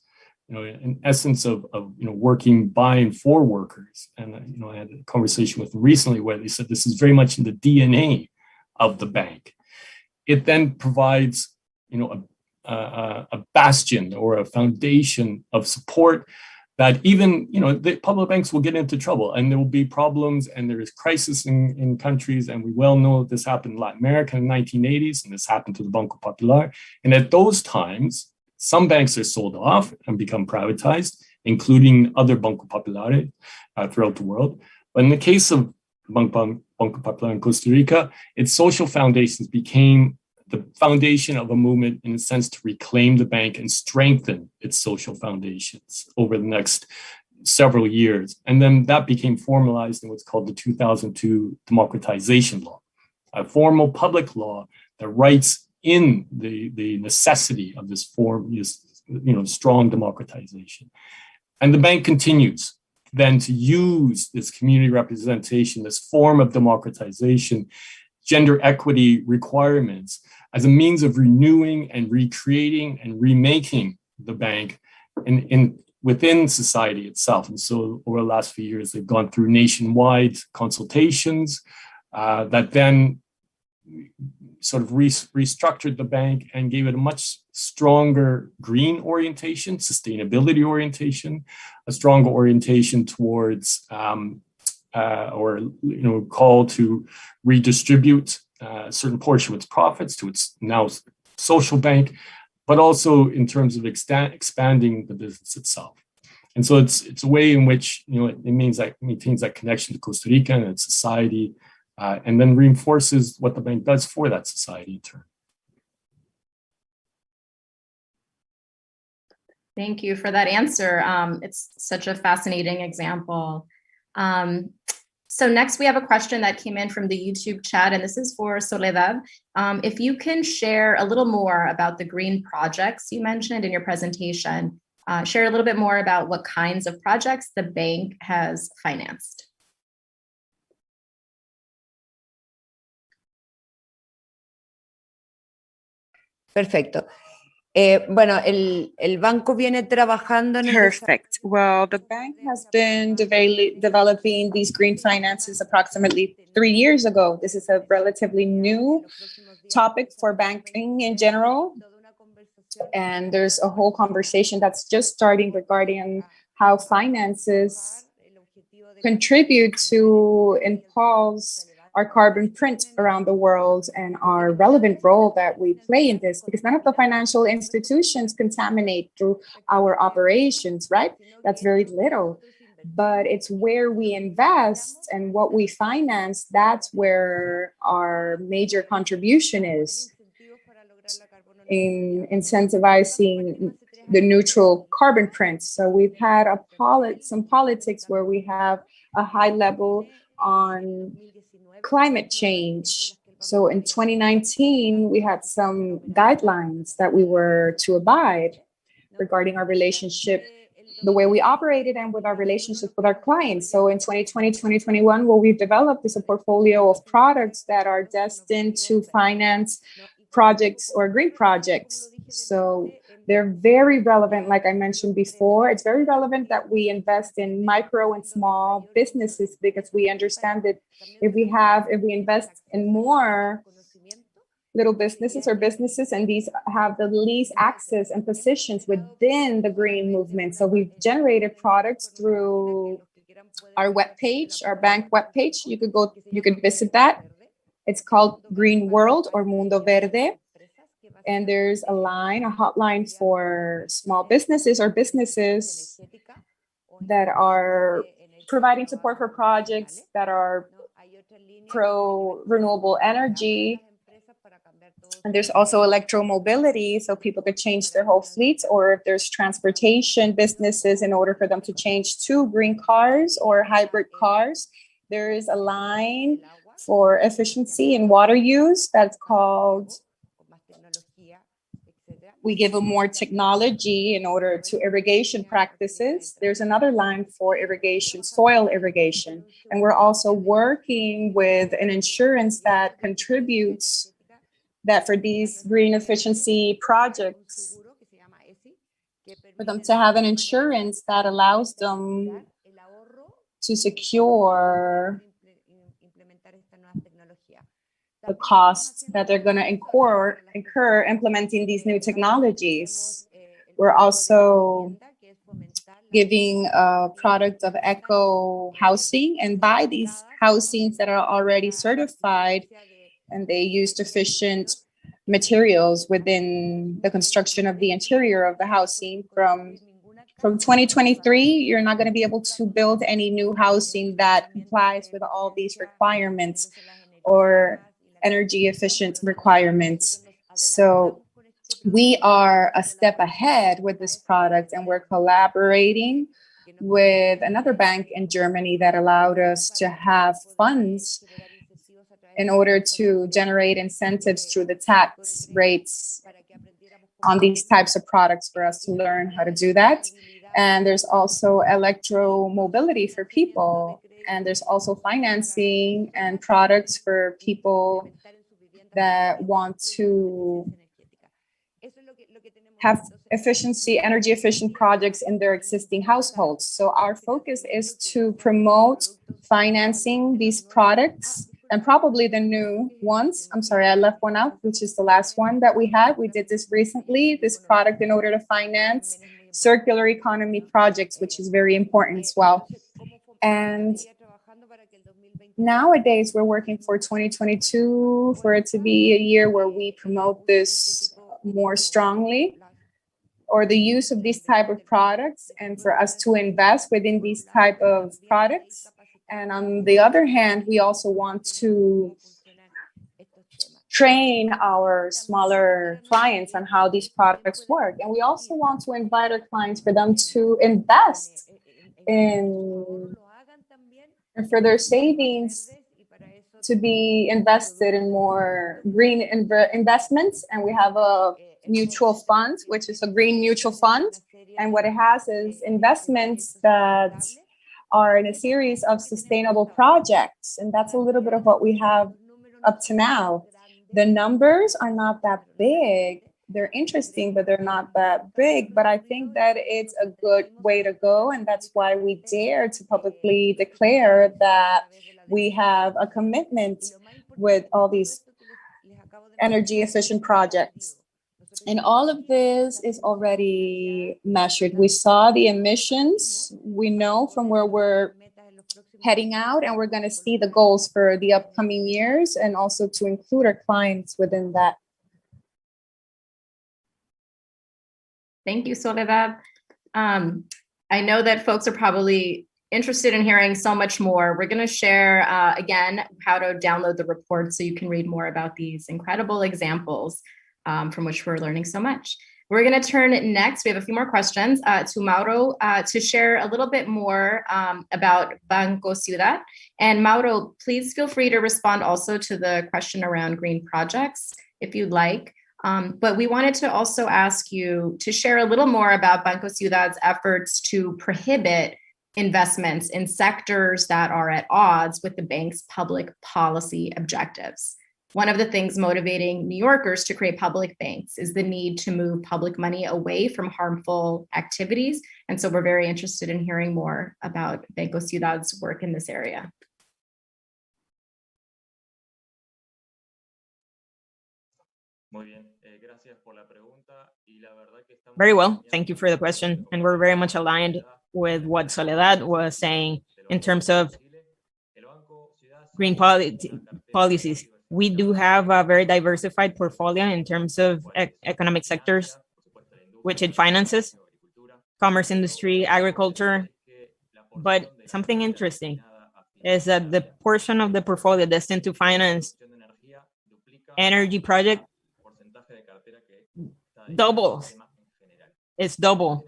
an essence of working by and for workers. And I had a conversation with them recently where they said this is very much in the DNA of the bank. It then provides a bastion or a foundation of support that even, the public banks will get into trouble and there will be problems and there is crisis in countries. And we well know this happened in Latin America in the 1980s, and this happened to the Banco Popular. And at those times, some banks are sold off and become privatized, including other Banco Popular throughout the world. But in the case of Banco Popular in Costa Rica, its social foundations became the foundation of a movement, in a sense, to reclaim the bank and strengthen its social foundations over the next several years. And then that became formalized in what's called the 2002 Democratization Law, a formal public law that writes in the necessity of this strong democratization. And the bank continues then to use this community representation, this form of democratization, gender equity requirements, as a means of renewing and recreating and remaking the bank within society itself. And so over the last few years, they've gone through nationwide consultations that then sort of restructured the bank and gave it a much stronger green orientation, sustainability orientation, a stronger orientation towards call to redistribute a certain portion of its profits to its now social bank, but also in terms of expanding the business itself. And so it's a way in which it maintains that connection to Costa Rica and its society, and then reinforces what the bank does for that society in turn. Thank you for that answer. It's such a fascinating example. So next we have a question that came in from the YouTube chat, and this is for Soledad. If you can share a little more about the green projects you mentioned in your presentation, share a little bit more about what kinds of projects the bank has financed. Perfecto. Bueno, el banco viene trabajando en Perfect. Well, the bank has been developing these green finances approximately 3 years ago. This is a relatively new topic for banking in general. And there's a whole conversation that's just starting regarding how finances contribute to impulse our carbon print around the world and our relevant role that we play in this, because none of the financial institutions contaminate through our operations, right? That's very little, but it's where we invest and what we finance, that's where our major contribution is in incentivizing the neutral carbon print. So we've had some politics where we have a high level on climate change. So in 2019, we had some guidelines that we were to abide regarding our relationship, the way we operated and with our relationship with our clients. So in 2020, 2021, what we've developed is a portfolio of products that are destined to finance projects or green projects. So they're very relevant, like I mentioned before. It's very relevant that we invest in micro and small businesses, because we understand that if we invest in more little businesses or businesses, and these have the least access and positions within the green movement. So we've generated products through our webpage, our bank webpage. You could visit that. It's called Green World or Mundo Verde. And there's a hotline for small businesses or businesses that are providing support for projects that are pro renewable energy. And there's also electromobility, so people could change their whole fleets, or if there's transportation businesses in order for them to change to green cars or hybrid cars. There is a line for efficiency in water use that's called We Give them More Technology in order to irrigation practices. There's another line for irrigation, soil irrigation. And we're also working with an insurance that contributes that for these green efficiency projects, for them to have an insurance that allows them to secure the costs that they're going to incur implementing these new technologies. We're also giving a product of eco housing, and buy these housings that are already certified and they used efficient materials within the construction of the interior of the housing. From 2023, you're not going to be able to build any new housing that complies with all these requirements or energy efficient requirements. So we are a step ahead with this product, and we're collaborating with another bank in Germany that allowed us to have funds in order to generate incentives through the tax rates on these types of products for us to learn how to do that. And there's also electromobility for people. And there's also financing and products for people that want to have energy efficient projects in their existing households. So our focus is to promote financing these products, and probably the new ones. I'm sorry, I left one out, which is the last one that we had. We did this recently, this product in order to finance circular economy projects, which is very important as well. And nowadays we're working for 2022 for it to be a year where we promote this more strongly, or the use of these type of products, and for us to invest within these type of products. And on the other hand, we also want to train our smaller clients on how these products work. And we also want to invite our clients for them to invest in, and for their savings to be invested in more green investments. And we have a mutual fund, which is a green mutual fund. And what it has is investments that are in a series of sustainable projects. And that's a little bit of what we have up to now. The numbers are not that big. They're interesting, but they're not that big. But I think that it's a good way to go. And that's why we dare to publicly declare that we have a commitment with all these energy efficient projects. And all of this is already measured. We saw the emissions. We know from where we're heading out, and we're going to see the goals for the upcoming years, and also to include our clients within that. Thank you, Soledad. I know that folks are probably interested in hearing so much more. We're going to share, again, how to download the report so you can read more about these incredible examples from which we're learning so much. We're going to turn next. We have a few more questions to Mauro to share a little bit more about Banco Ciudad. And Mauro, please feel free to respond also to the question around green projects if you'd like. But we wanted to also ask you to share a little more about Banco Ciudad's efforts to prohibit investments in sectors that are at odds with the bank's public policy objectives. One of the things motivating New Yorkers to create public banks is the need to move public money away from harmful activities. And so we're very interested in hearing more about Banco Ciudad's work in this area. Very well. Thank you for the question. And we're very much aligned with what Soledad was saying in terms of green policies. We do have a very diversified portfolio in terms of economic sectors, which it finances, commerce, industry, agriculture. But something interesting is that the portion of the portfolio destined to finance energy project doubles. It's double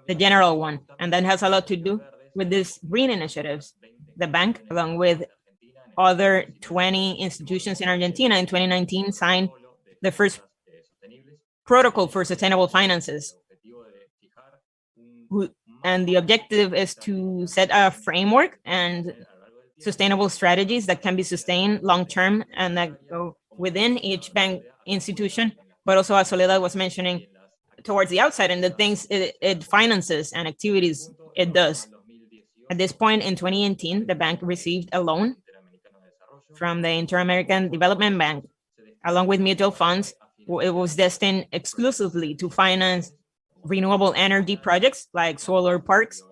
the general one. And that has a lot to do with these green initiatives. The bank, along with other 20 institutions in Argentina in 2019, signed the first protocol for sustainable finances. And the objective is to set a framework and sustainable strategies that can be sustained long-term and that go within each bank institution, but also, as Soledad was mentioning, towards the outside and the things it finances and activities it does. At this point in 2018, the bank received a loan from the Inter-American Development Bank, along with mutual funds. It was destined exclusively to finance renewable energy projects like solar parks,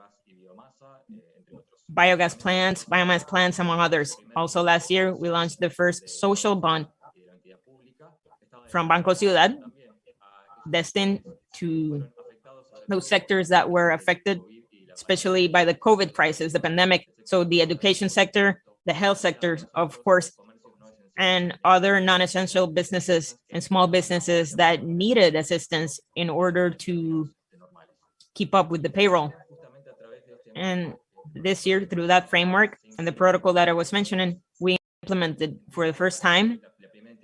biogas plants, biomass plants, among others. Also last year, we launched the first social bond from Banco Ciudad, destined to those sectors that were affected, especially by the COVID crisis, the pandemic. So the education sector, the health sector, of course, and other non-essential businesses and small businesses that needed assistance in order to keep up with the payroll. And this year, through that framework and the protocol that I was mentioning, we implemented for the first time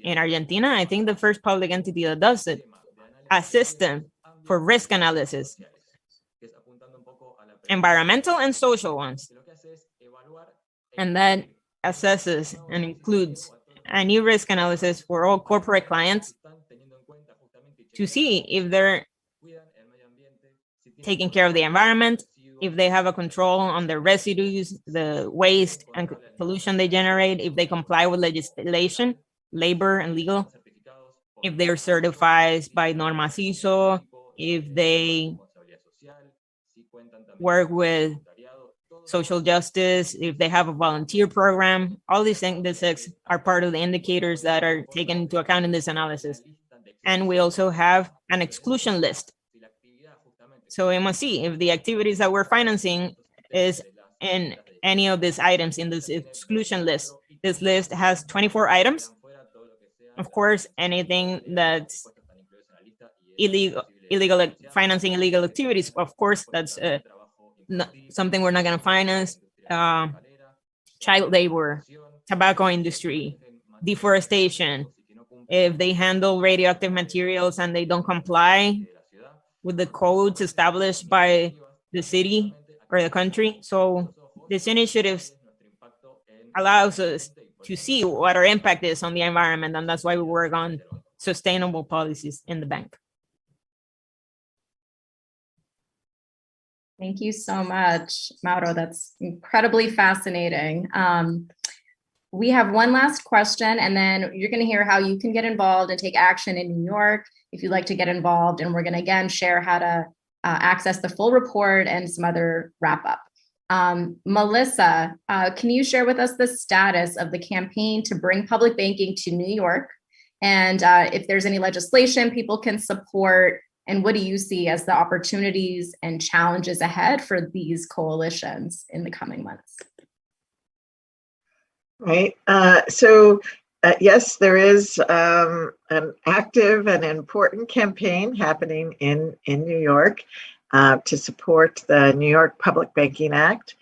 in Argentina, I think the first public entity that does it, a system for risk analysis, environmental and social ones. And that assesses and includes a new risk analysis for all corporate clients to see if they're taking care of the environment, if they have a control on the residues, the waste and pollution they generate, if they comply with legislation, labor and legal, if they're certified by Norma CISO, if they work with social justice, if they have a volunteer program. All these indices are part of the indicators that are taken into account in this analysis. And we also have an exclusion list. So we must see if the activities that we're financing is in any of these items in this exclusion list. This list has 24 items. Of course, anything that's illegal financing illegal activities, of course, that's something we're not going to finance. Child labor, tobacco industry, deforestation. If they handle radioactive materials and they don't comply with the codes established by the city or the country. So this initiative allows us to see what our impact is on the environment, and that's why we work on sustainable policies in the bank. Thank you so much, Mauro. That's incredibly fascinating. We have one last question, and then you're going to hear how you can get involved and take action in New York if you'd like to get involved. And we're going to again share how to access the full report and some other wrap up. Melissa, can you share with us the status of the campaign to bring public banking to New York? And if there's any legislation people can support, and what do you see as the opportunities and challenges ahead for these coalitions in the coming months? Right. Yes, there is an active and important campaign happening in New York to support the New York Public Banking Act,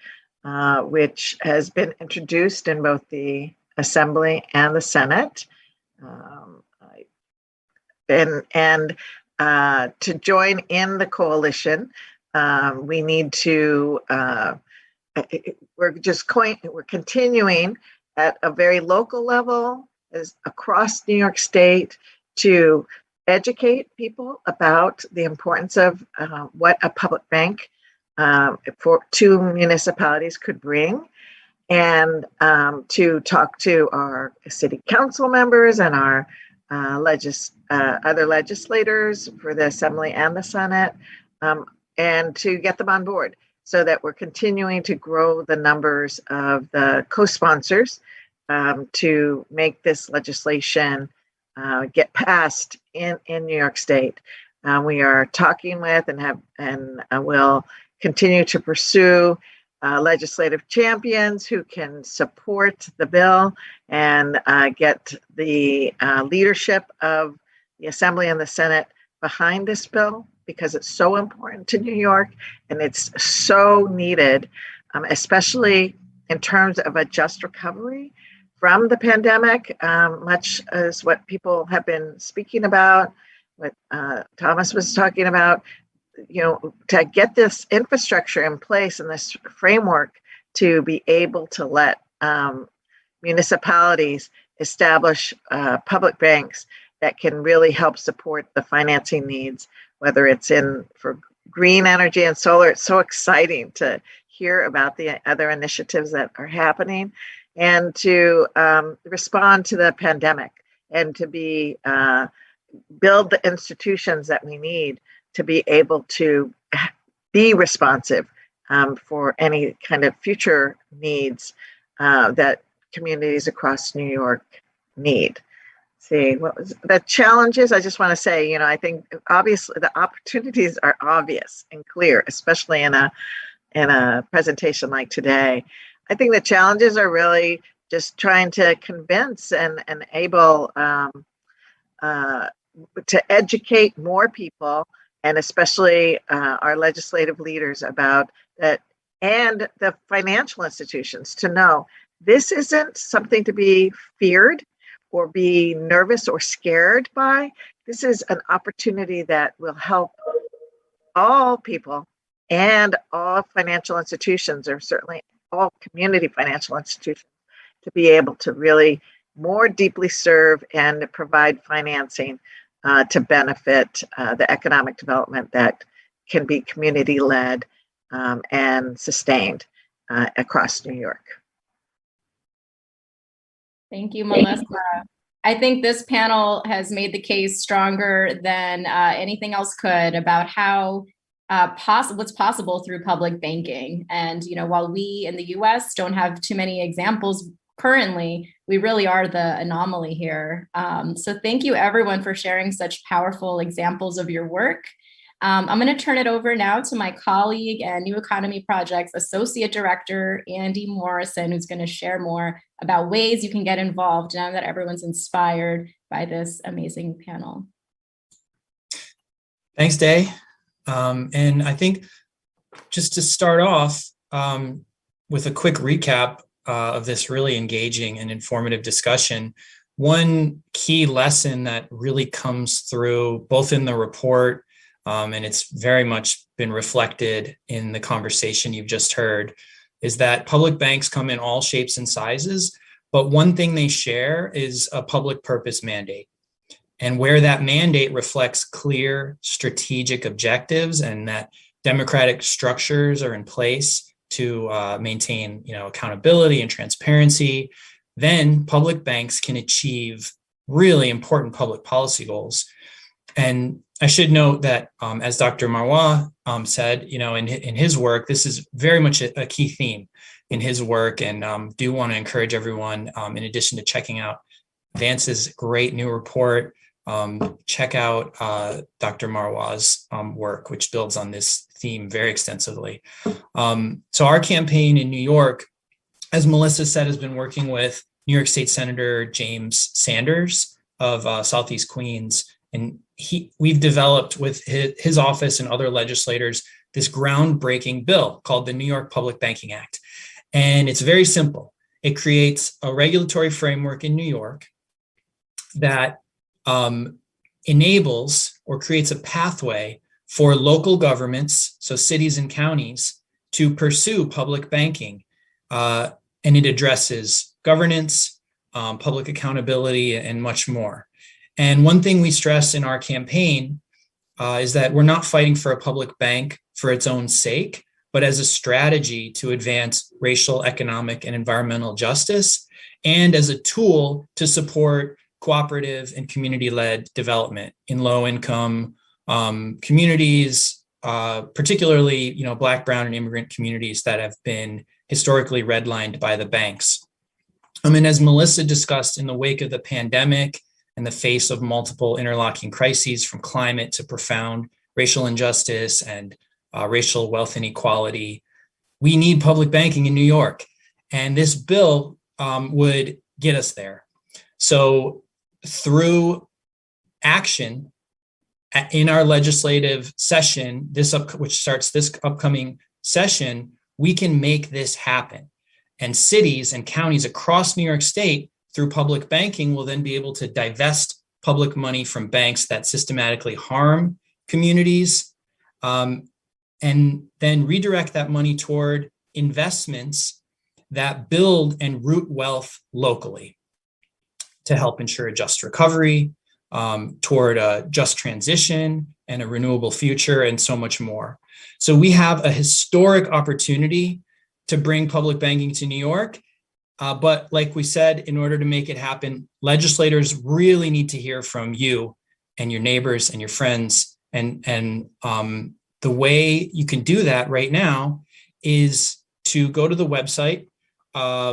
which has been introduced in both the Assembly and the Senate. To join in the coalition, we need to, we're continuing at a very local level as across New York State to educate people about the importance of what a public bank to municipalities could bring, and to talk to our city council members and our other legislators for the Assembly and the Senate, and to get them on board so that we're continuing to grow the numbers of the co-sponsors to make this legislation get passed in New York State. We are talking with and will continue to pursue legislative champions who can support the bill and get the leadership of the Assembly and the Senate behind this bill, because it's so important to New York and it's so needed, especially in terms of a just recovery from the pandemic, much as what people have been speaking about, what Thomas was talking about, to get this infrastructure in place and this framework to be able to let municipalities establish public banks that can really help support the financing needs, whether it's for green energy and solar. It's so exciting to hear about the other initiatives that are happening. and to respond to the pandemic and to be build the institutions that we need to be able to be responsive for any kind of future needs that communities across New York need. See, what was the challenges? I just want to say, I think obviously the opportunities are obvious and clear, especially in a presentation like today. I think the challenges are really just trying to convince and enable to educate more people, and especially our legislative leaders about that, and the financial institutions to know this isn't something to be feared or be nervous or scared by. This is an opportunity that will help all people and all financial institutions, or certainly all community financial institutions, to be able to really more deeply serve and provide financing to benefit the economic development that can be community-led and sustained across New York. Thank you, Melissa. I think this panel has made the case stronger than anything else could about how what's possible through public banking. And while we in the U.S. don't have too many examples currently, we really are the anomaly here. So thank you everyone for sharing such powerful examples of your work. I'm going to turn it over now to my colleague and New Economy Project's Associate Director, Andy Morrison, who's going to share more about ways you can get involved now that everyone's inspired by this amazing panel. Thanks, Day. And I think just to start off with a quick recap of this really engaging and informative discussion, one key lesson that really comes through both in the report and it's very much been reflected in the conversation you've just heard, is that public banks come in all shapes and sizes, but one thing they share is a public purpose mandate. And where that mandate reflects clear strategic objectives and that democratic structures are in place to maintain, accountability and transparency, then public banks can achieve really important public policy goals. And I should note that, as Dr. Mauro said, in his work, this is very much a key theme in his work, and do want to encourage everyone, in addition to checking out Vance's great new report, check out Dr. Mauro's work, which builds on this theme very extensively. So our campaign in New York, as Melissa said, has been working with New York State Senator James Sanders of Southeast Queens. And we've developed with his office and other legislators this groundbreaking bill called the New York Public Banking Act. And it's very simple. It creates a regulatory framework in New York that enables or creates a pathway for local governments, so cities and counties, to pursue public banking. And it addresses governance, public accountability, and much more. And one thing we stress in our campaign is that we're not fighting for a public bank for its own sake, but as a strategy to advance racial, economic, and environmental justice, and as a tool to support cooperative and community-led development in low-income communities, particularly Black, brown, and immigrant communities that have been historically redlined by the banks. And as Melissa discussed, in the wake of the pandemic, in the face of multiple interlocking crises, from climate to profound racial injustice and racial wealth inequality, we need public banking in New York. And this bill would get us there. So through action in our legislative session, which starts this upcoming session, we can make this happen. And cities and counties across New York State, through public banking, will then be able to divest public money from banks that systematically harm communities, and then redirect that money toward investments that build and root wealth locally to help ensure a just recovery, toward a just transition and a renewable future, and so much more. So we have a historic opportunity to bring public banking to New York. But like we said, in order to make it happen, legislators really need to hear from you and your neighbors and your friends. And the way you can do that right now is to go to the website,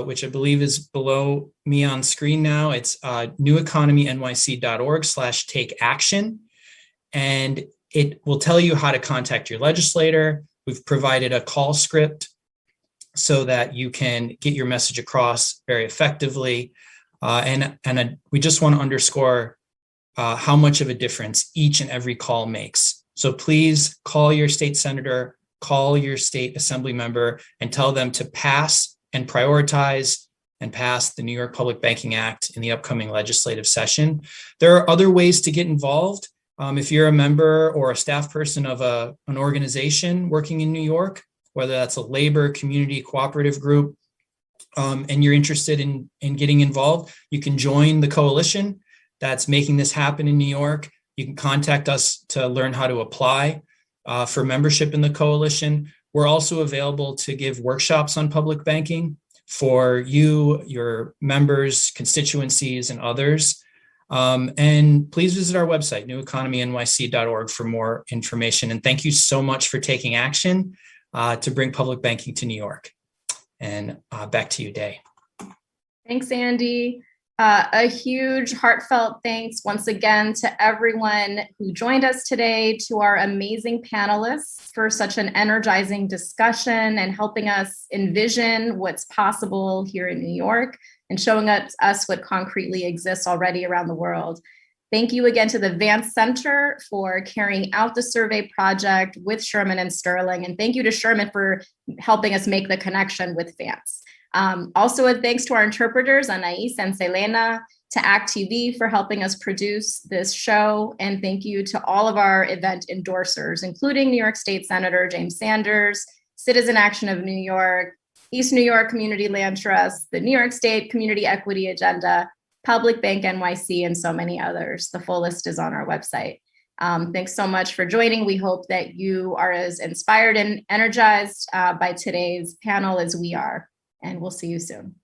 which I believe is below me on screen now. It's neweconomynyc.org/take-action. And it will tell you how to contact your legislator. We've provided a call script so that you can get your message across very effectively. And we just want to underscore how much of a difference each and every call makes. So please call your state senator, call your state assembly member, and tell them to pass and prioritize and pass the New York Public Banking Act in the upcoming legislative session. There are other ways to get involved. If you're a member or a staff person of an organization working in New York, whether that's a labor, community, cooperative group, and you're interested in getting involved, you can join the coalition that's making this happen in New York. You can contact us to learn how to apply for membership in the coalition. We're also available to give workshops on public banking for you, your members, constituencies, and others. And please visit our website, neweconomynyc.org, for more information. And thank you so much for taking action to bring public banking to New York. And back to you, Day. Thanks, Andy. A huge heartfelt thanks once again to everyone who joined us today, to our amazing panelists for such an energizing discussion and helping us envision what's possible here in New York and showing us what concretely exists already around the world. Thank you again to the Vance Center for carrying out the survey project with Shearman and Sterling. And thank you to Shearman for helping us make the connection with Vance. Also, a thanks to our interpreters, Anais and Selena, to ACT TV for helping us produce this show. And thank you to all of our event endorsers, including New York State Senator James Sanders, Citizen Action of New York, East New York Community Land Trust, the New York State Community Equity Agenda, Public Bank NYC, and so many others. The full list is on our website. Thanks so much for joining. We hope that you are as inspired and energized by today's panel as we are, and we'll see you soon.